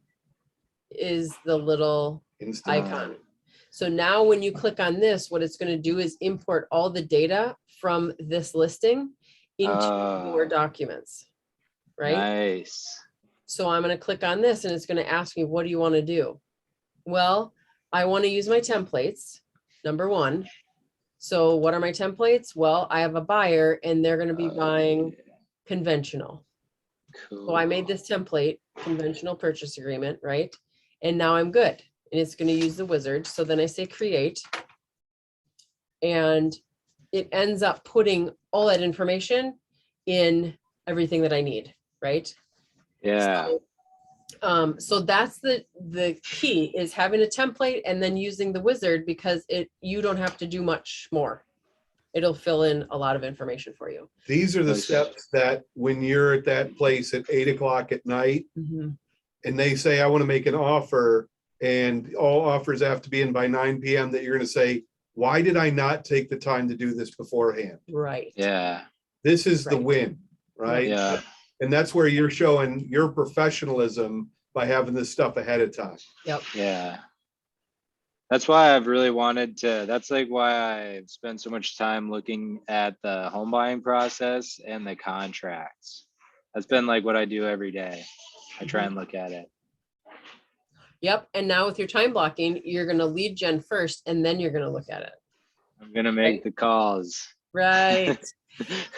is the little Instant. icon. So now when you click on this, what it's gonna do is import all the data from this listing into your Oh, documents, right? nice. So I'm gonna click on this and it's gonna ask me, what do you wanna do? Well, I wanna use my templates, number one. So what are my templates? Well, I have a buyer and they're gonna be buying conventional. Cool. So I made this template, conventional purchase agreement, right? And now I'm good. And it's gonna use the wizard. So then I say create. And it ends up putting all that information in everything that I need, right? Yeah. So that's the key is having a template and then using the wizard because you don't have to do much more. It'll fill in a lot of information for you. These are the Nice. steps that when you're at that place at 8 o'clock at night and they say, I want to make an offer and all offers have to be in by 9 PM, that you're going to say, why did I not take the time to do this beforehand? Right. Yeah. This is the Right. win, right? Yeah. And that's where you're showing your professionalism by having this stuff ahead of time. Yep. Yeah. That's why I've really wanted to, that's like why I've spent so much time looking at the home buying process and the contracts. That's been like what I do every day. I try and look at it. Yep. And now with your time blocking, you're gonna lead gen first and then you're gonna look at it. I'm gonna make Right. the calls. Right.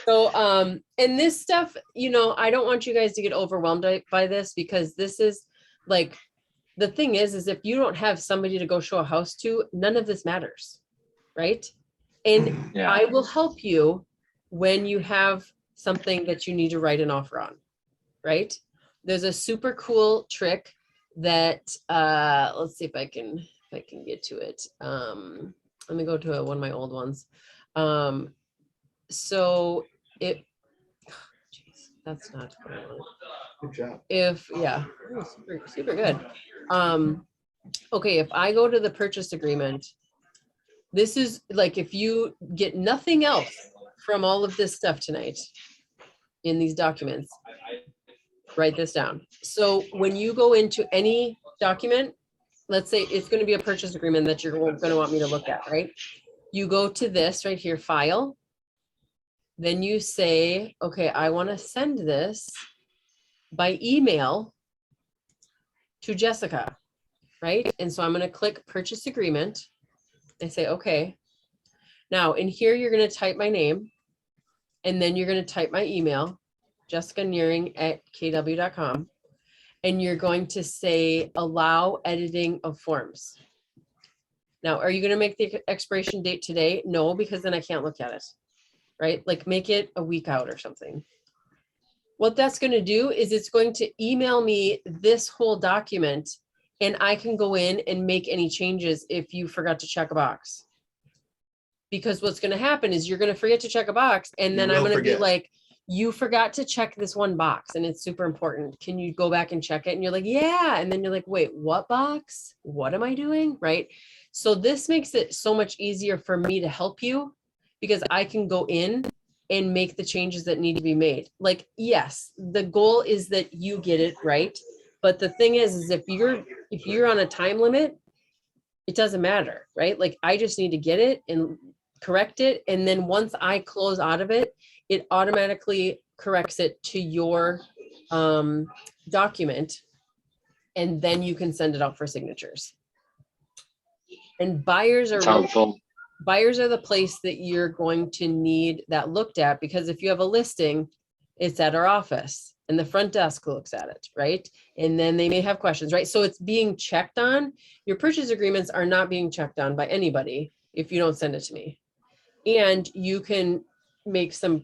So, and this stuff, I don't want you guys to get overwhelmed by this because this is like, the thing is if you don't have somebody to go show a house to, none of this matters. Right. And Yeah. I will help you when you have something that you need to write an offer on. Right. There's a super cool trick that, let's see if I can if I can get to it. Let me go to one of my old ones. So it, geez, that's not what I wanted. Good job. If, yeah, oh, super good. Okay, if I go to the purchase agreement, this is like, if you get nothing else from all of this stuff tonight in these documents, write this down. So when you go into any document, let's say it's going to be a purchase agreement that you're going to want me to look at, right? You go to this right here, file. Then you say, okay, I want to send this by email to Jessica, right? And so I'm going to click purchase agreement. I say, okay. Now in here, you're going to type my name, and then you're going to type my email, jessicanearing@kw.com. And you're going to say, allow editing of forms. Now, are you going to make the expiration date today? No, because then I can't look at it, right? Like make it a week out or something. What that's going to do is it's going to email me this whole document, and I can go in and make any changes if you forgot to check a box. Because what's going to happen is you're going to forget to check a box, and then I'm going to be like, you forgot to check this one box and it's super important. Can you go back and check it? And you're like, yeah. And then you're like, wait, what box? What am I doing? Right. So this makes it so much easier for me to help you, because I can go in and make the changes that need to be made. Like, yes, the goal is that you get it right. But the thing is if you're on a time limit, it doesn't matter, right? Like I just need to get it and correct it. And then once I close out of it, it automatically corrects it to your document, and then you can send it out for signatures. And buyers are the place that you're going to need that looked at, because if you have a listing, it's at our office and the front desk looks at it, right? And then they may have questions, right? So it's being checked on. Your purchase agreements are not being checked on by anybody if you don't send it to me. And you can make some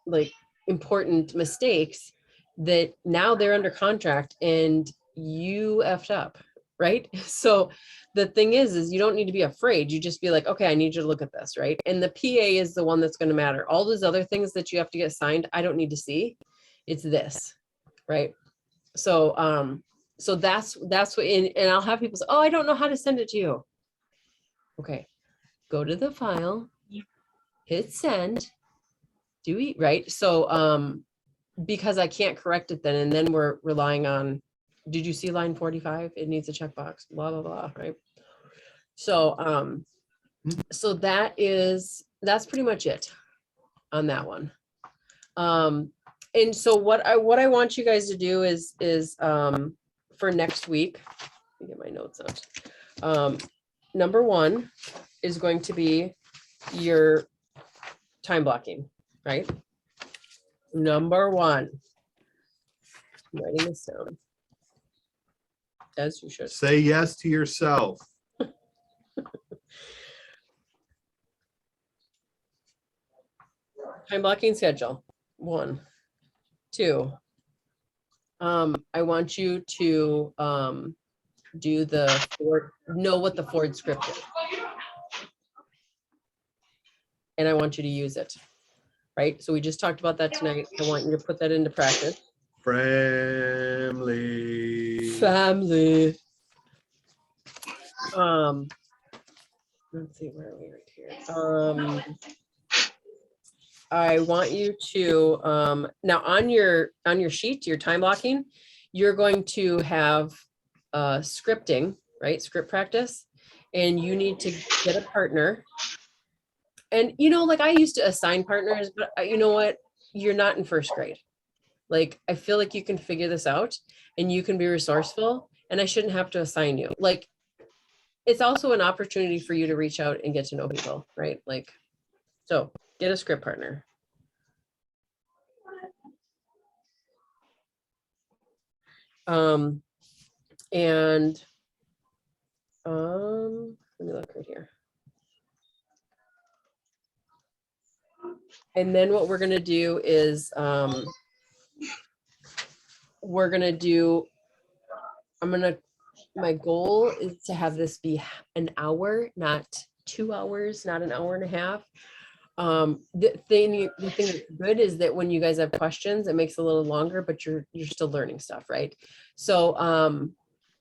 like important mistakes that now they're under contract and you effed up, right? So the thing is you don't need to be afraid. You just be like, okay, I need you to look at this, right? And the PA is the one that's going to matter. All those other things that you have to get signed, I don't need to see. It's this, right? So so that's what, and I'll have people say, oh, I don't know how to send it to you. Okay, go to the file, hit send, do it, right? So because I can't correct it then, and then we're relying on, did you see line 45? It needs a checkbox, blah, blah, blah, right? So so that's pretty much it on that one. And so what I want you guys to do is for next week, let me get my notes out. Number one is going to be your time blocking, right? Number one, I'm writing this down. As you should. Say yes to yourself. Time blocking schedule, 1, 2. I want you to do the know what the Ford script is. And I want you to use it, right? So we just talked about that tonight. I want you to put that into practice. Family. Let's see, where are we right here? I want you to now on your sheet, your time blocking, you're going to have scripting, right? Script practice, and you need to get a partner. And you know, like I used to assign partners, but you know what? You're not in first grade. Like I feel like you can figure this out and you can be resourceful, and I shouldn't have to assign you. Like it's also an opportunity for you to reach out and get to know people, right? Like, so get a script partner. And let me look right here. And then what we're going to do is I'm going to my goal is to have this be an hour, not 2 hours, not an hour and a half. The thing that's good is that when you guys have questions, it makes it a little longer, but you're still learning stuff, right? So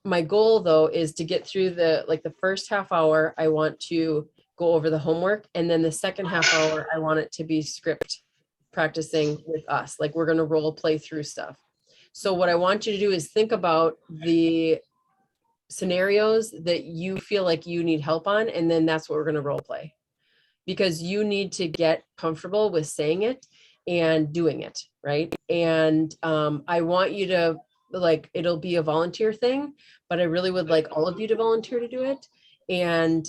my goal though is to get through the first half hour. I want to go over the homework, and then the second half hour I want it to be script practicing with us. Like we're going to role play through stuff. So what I want you to do is think about the scenarios that you feel like you need help on, and then that's what we're going to role play, because you need to get comfortable with saying it and doing it, right? And I want you to, like, it'll be a volunteer thing, but I really would like all of you to volunteer to do it. And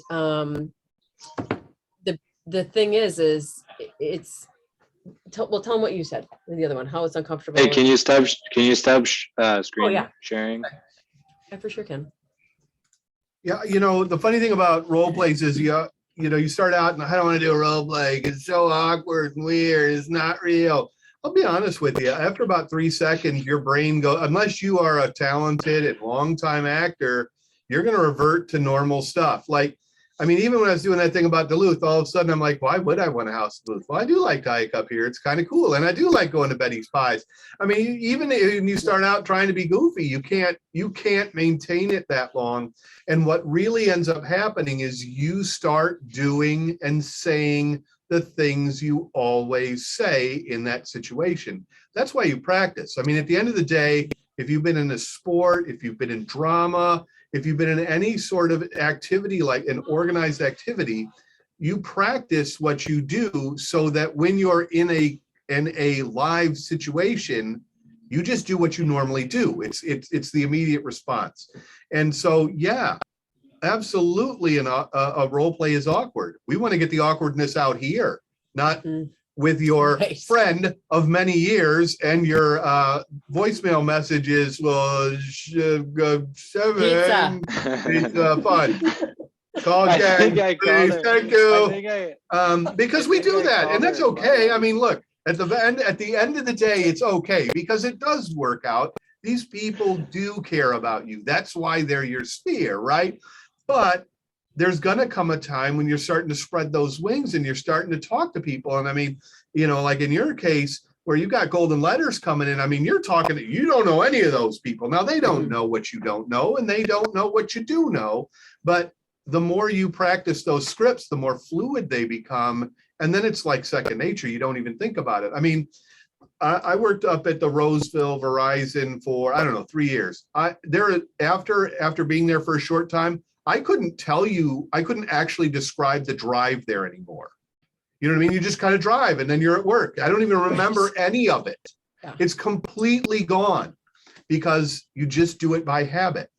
the thing is well, tell them what you said in the other one, how it's uncomfortable. Hey, can you stop screen yeah. sharing? I for sure can. Yeah, the funny thing about role plays is you start out and I don't want to do a role play. It's so awkward and weird. It's not real. I'll be honest with you. After about 3 seconds, your brain goes, unless you are a talented and long-time actor, you're going to revert to normal stuff. Like, I mean, even when I was doing that thing about Duluth, all of a sudden I'm like, why would I want a house in Duluth? Well, I do like to hike up here. It's kind of cool. And I do like going to Betty's Pies. I mean, even if you start out trying to be goofy, you can't maintain it that long. And what really ends up happening is you start doing and saying the things you always say in that situation. That's why you practice. I mean, at the end of the day, if you've been in a sport, if you've been in drama, if you've been in any sort of activity, like an organized activity, you practice what you do so that when you're in a live situation, you just do what you normally do. It's the immediate response. And so, yeah, absolutely, a role play is awkward. We want to get the awkwardness out here, not with your friend of many years and your voicemail messages seven pizza fun. Call again, please. Thank you. Because we do that, and that's okay. I mean, look, at the end of the day, it's okay because it does work out. These people do care about you. That's why they're your sphere, right? But there's going to come a time when you're starting to spread those wings and you're starting to talk to people. And I mean, like in your case, where you got golden letters coming in, I mean, you don't know any of those people. Now, they don't know what you don't know, and they don't know what you do know. But the more you practice those scripts, the more fluid they become. And then it's like second nature. You don't even think about it. I mean, I worked up at the Roseville Verizon for, 3 years. After being there for a short time, I couldn't actually describe the drive there anymore. You know what I mean? You just kind of drive and then you're at work. I don't even remember any of it. Yeah. It's completely gone because you just do it by habit.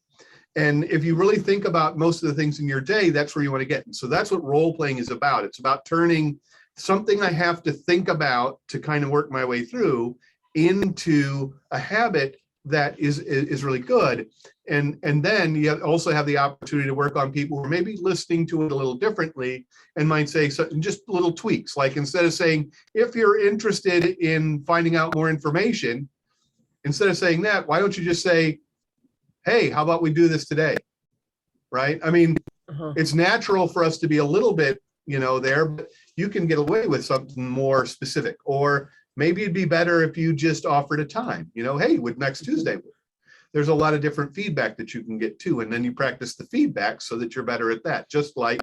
And if you really think about most of the things in your day, that's where you want to get. And so that's what role playing is about. It's about turning something I have to think about to kind of work my way through into a habit that is really good. And then you also have the opportunity to work on people who are maybe listening to it a little differently and might say just little tweaks. Like instead of saying, if you're interested in finding out more information, instead of saying that, why don't you just say, hey, how about we do this today? Right? I mean, it's natural for us to be a little bit, there, but you can get away with something more specific. Or maybe it'd be better if you just offered a time, hey, would next Tuesday work? There's a lot of different feedback that you can get too. And then you practice the feedback so that you're better at that. Just like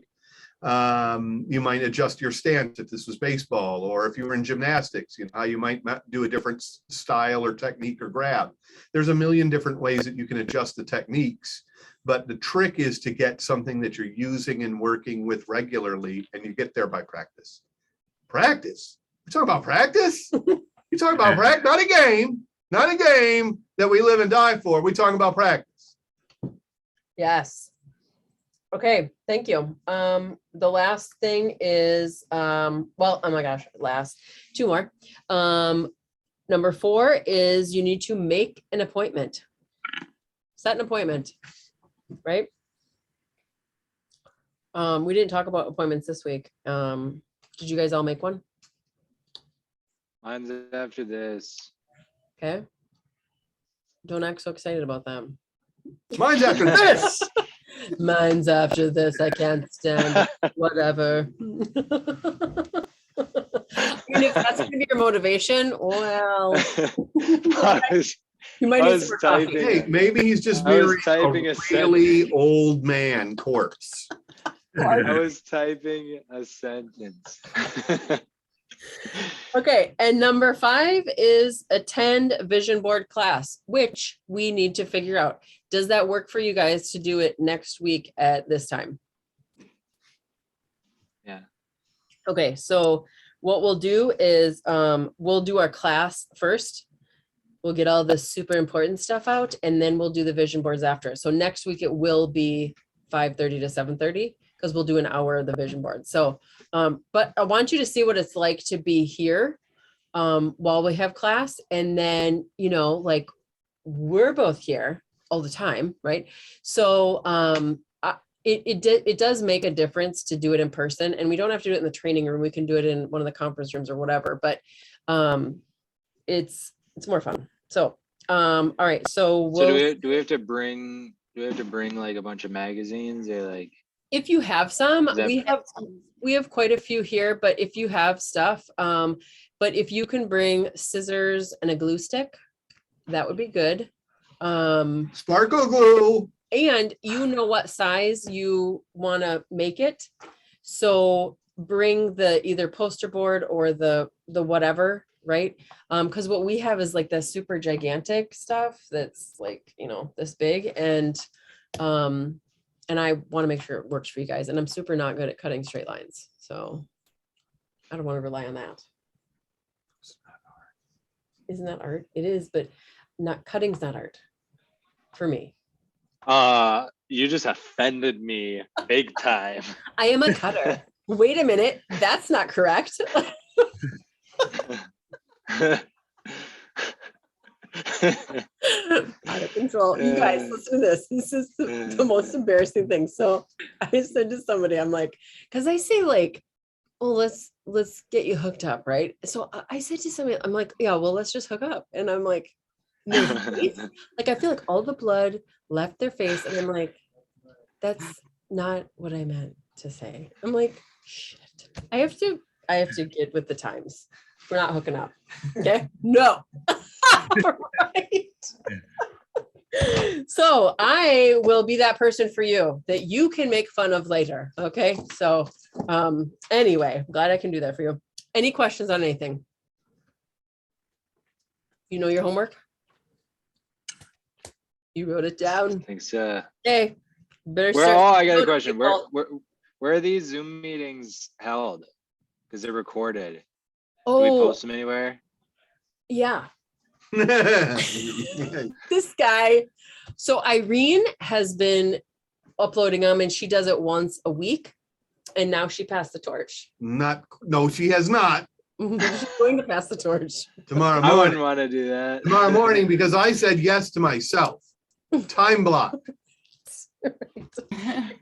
you might adjust your stance if this was baseball, or if you were in gymnastics, how you might do a different style or technique or grab. There's a million different ways that you can adjust the techniques. But the trick is to get something that you're using and working with regularly, and you get there by practice. Practice? You're talking about practice? You're talking about practice, not a game that we live and die for. We're talking about practice. Yes. Okay, thank you. The last thing is, oh my gosh, two more. Number 4 is you need to make an appointment. Set an appointment, right? We didn't talk about appointments this week. Did you guys all make one? Mine's after this. Okay. Don't act so excited about them. Mine's after this. Mine's after this. I can't stand it. Whatever. I mean, if that's gonna be your motivation, well, you might I need was some more coffee. typing. Hey, maybe he's just I was mirroring typing a a really old man corpse. I was typing a sentence. Okay, and number 5 is attend vision board class, which we need to figure out. Does that work for you guys to do it next week at this time? Yeah. Okay, so what we'll do is we'll do our class first. We'll get all the super important stuff out, and then we'll do the vision boards after. So next week it will be 5:30 to 7:30 because we'll do an hour of the vision board. So, but I want you to see what it's like to be here while we have class. And then, you know, like we're both here all the time, right? So it does make a difference to do it in person, and we don't have to do it in the training room. We can do it in one of the conference rooms or whatever, but it's more fun. So, all right. So So do we have to bring like a bunch of magazines or like? If you have some, Is that- we have quite a few here, but if you have stuff, but if you can bring scissors and a glue stick, that would be good. Sparkle glue. And you know what size you want to make it. So bring the either poster board or the whatever, right? Because what we have is like the super gigantic stuff that's like, you know, this big, and I want to make sure it works for you guys. And I'm super not good at cutting straight lines, so I don't want to rely on that. Isn't that art? It is, but not cutting's not art for me. You just offended me big time. I am a cutter. Wait a minute, that's not correct. Out of control. You guys, listen to this. This is the most embarrassing thing. So I said to somebody, I'm like, because I say like, well, let's get you hooked up, right? So I said to somebody, I'm like, yeah, well, let's just hook up. And I'm like, no, like I feel like all the blood left their face, and I'm like, that's not what I meant to say. I'm like, shit. I have to get with the times. We're not hooking up. Okay. No. Right. So I will be that person for you that you can make fun of later. Okay. So anyway, glad I can do that for you. Any questions on anything? You know your homework? You wrote it down. Thanks. Okay. Better Where? start. Oh, I got a question. people. Where are these Zoom meetings held? Because they're recorded. Do we Oh, post them anywhere? yeah. This guy. So Irene has been uploading them, and she does it once a week. And now she passed the torch. No, she has not. She's going to pass the torch. Tomorrow I wouldn't morning. want to do that. Tomorrow morning, because I said yes to myself. Time block.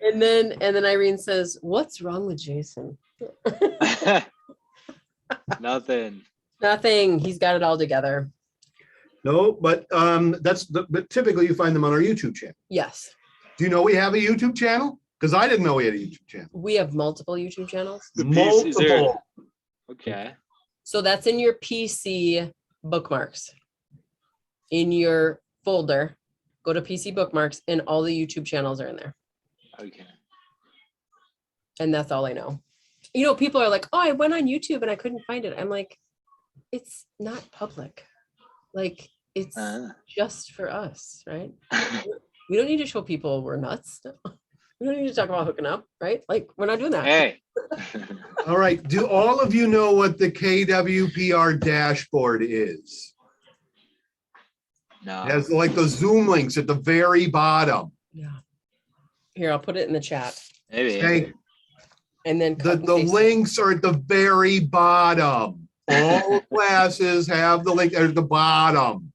And then Irene says, "What's wrong with Jason?" Nothing. Nothing. He's got it all together. No, but but typically you find them on our YouTube channel. Yes. Do you know we have a YouTube channel? Because I didn't know we had a YouTube channel. We have multiple YouTube channels. The piece is there. Multiple. Okay. So that's in your PC bookmarks. In your folder, go to PC bookmarks, and all the YouTube channels are in there. Okay. And that's all I know. You know, people are like, "Oh, I went on YouTube and I couldn't find it." I'm like, it's not public. Like, it's just for us, right? We don't need to show people we're nuts. We don't need to talk about hooking up, right? Like, we're not doing that. Hey. All right. Do all of you know what the KWPR dashboard is? No. It has like the Zoom links at the very bottom. Yeah. Here, I'll put it in the chat. Maybe. Okay. And then cut and The paste it. links are at the very bottom. All classes have the link at the bottom.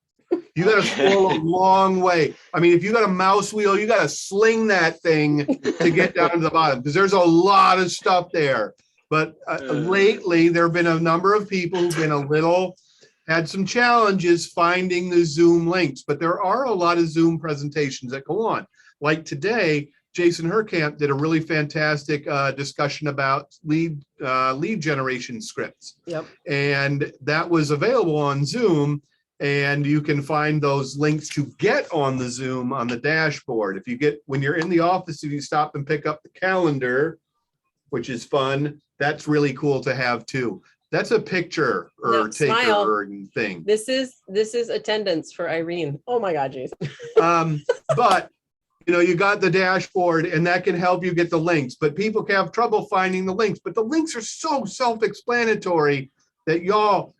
You got to scroll a long way. I mean, if you got a mouse wheel, you got to sling that thing to get down to the bottom, because there's a lot of stuff there. But lately, there have been a number of people who've been a little had some challenges finding the Zoom links, but there are a lot of Zoom presentations that go on. Like today, Jason Herkamp did a really fantastic discussion about lead generation scripts. Yep. And that was available on Zoom. And you can find those links to get on the Zoom on the dashboard. If you get, when you're in the office, if you stop and pick up the calendar, which is fun, that's really cool to have too. That's a picture or No, smile. taker thing. This is attendance for Irene. Oh my God, Jason. But you know, you got the dashboard and that can help you get the links, but people can have trouble finding the links, but the links are so self-explanatory that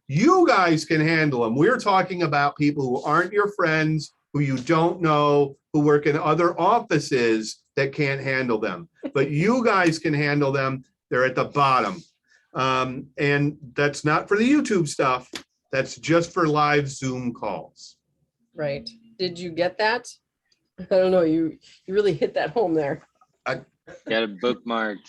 you guys can handle them. We're talking about people who aren't your friends, who you don't know, who work in other offices that can't handle them, but you guys can handle them. They're at the bottom. And that's not for the YouTube stuff. That's just for live Zoom calls. Right. Did you get that? I don't know. You really hit that home there. Got it bookmarked.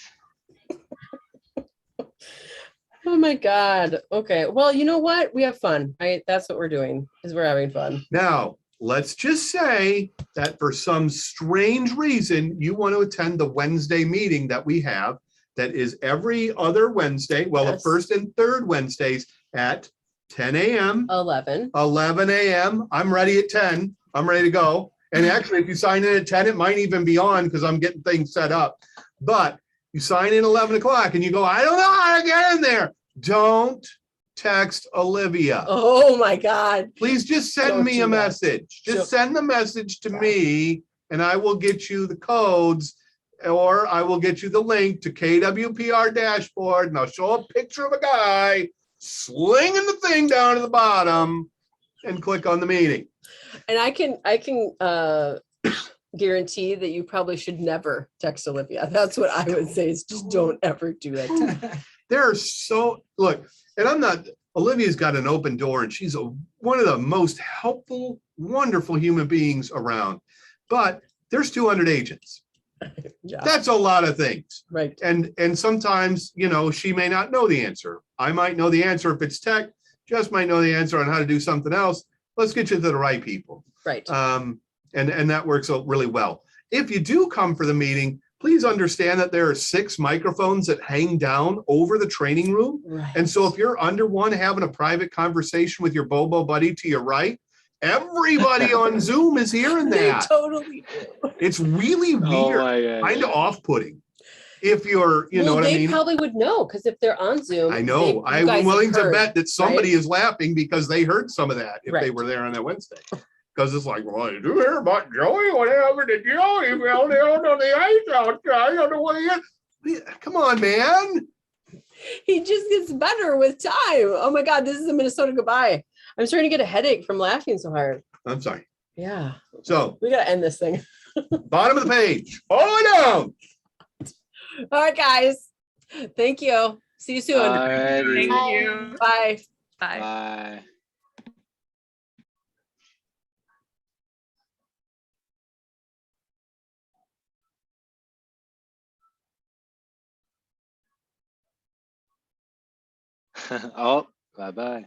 Oh my God. Okay. Well, you know what? We have fun, right? That's what we're doing, is we're having fun. Now, let's just say that for some strange reason, you want to attend the Wednesday meeting that we have that is every other Wednesday. Well, the Yes. first and third Wednesdays at 10 a.m., 11. 11 a.m. I'm ready at 10. I'm ready to go. And actually, if you sign in at 10, it might even be on because I'm getting things set up. But you sign in 11 o'clock and you go, I don't know how to get in there. Don't text Olivia. Oh my God. Please just send Don't me do a that. message. Just send the message to me and I will get you the codes, or I will get you the link to KWPR dashboard and I'll show a picture of a guy slinging the thing down to the bottom and click on the meeting. And I can guarantee that you probably should never text Olivia. That's what I would say, is just don't ever do it. Look, and I'm not, Olivia's got an open door and she's one of the most helpful, wonderful human beings around. But there's 200 agents. Yeah. That's a lot of things. Right. And sometimes, you know, she may not know the answer. I might know the answer if it's tech, Jess might know the answer on how to do something else. Let's get you to the right people. Right. And that works out really well. If you do come for the meeting, please understand that there are 6 microphones that hang down over the training room. Right. And so if you're under one having a private conversation with your Bobo buddy to your right, everybody on Zoom is hearing They that. totally do. It's really Oh weird, my God. kind of off-putting. If you're, you know what I They mean? probably would know, because if they're on Zoom. I know. you I'm guys have willing to heard, bet that somebody right? is laughing because they heard some of that if they Right. were there on that Wednesday. Because it's like, well, did you hear about Joey? What happened to Joey? Well, they don't know the ice outside. I don't know what he is. Come on, man. He just gets better with time. Oh my God, this is a Minnesota goodbye. I'm starting to get a headache from laughing so hard. I'm sorry. Yeah. So, We got to end this thing. bottom of the page. All the way down. All right, guys. Thank you. See you soon. Alrighty. Thank you. Bye. Bye. Bye. Oh, bye-bye.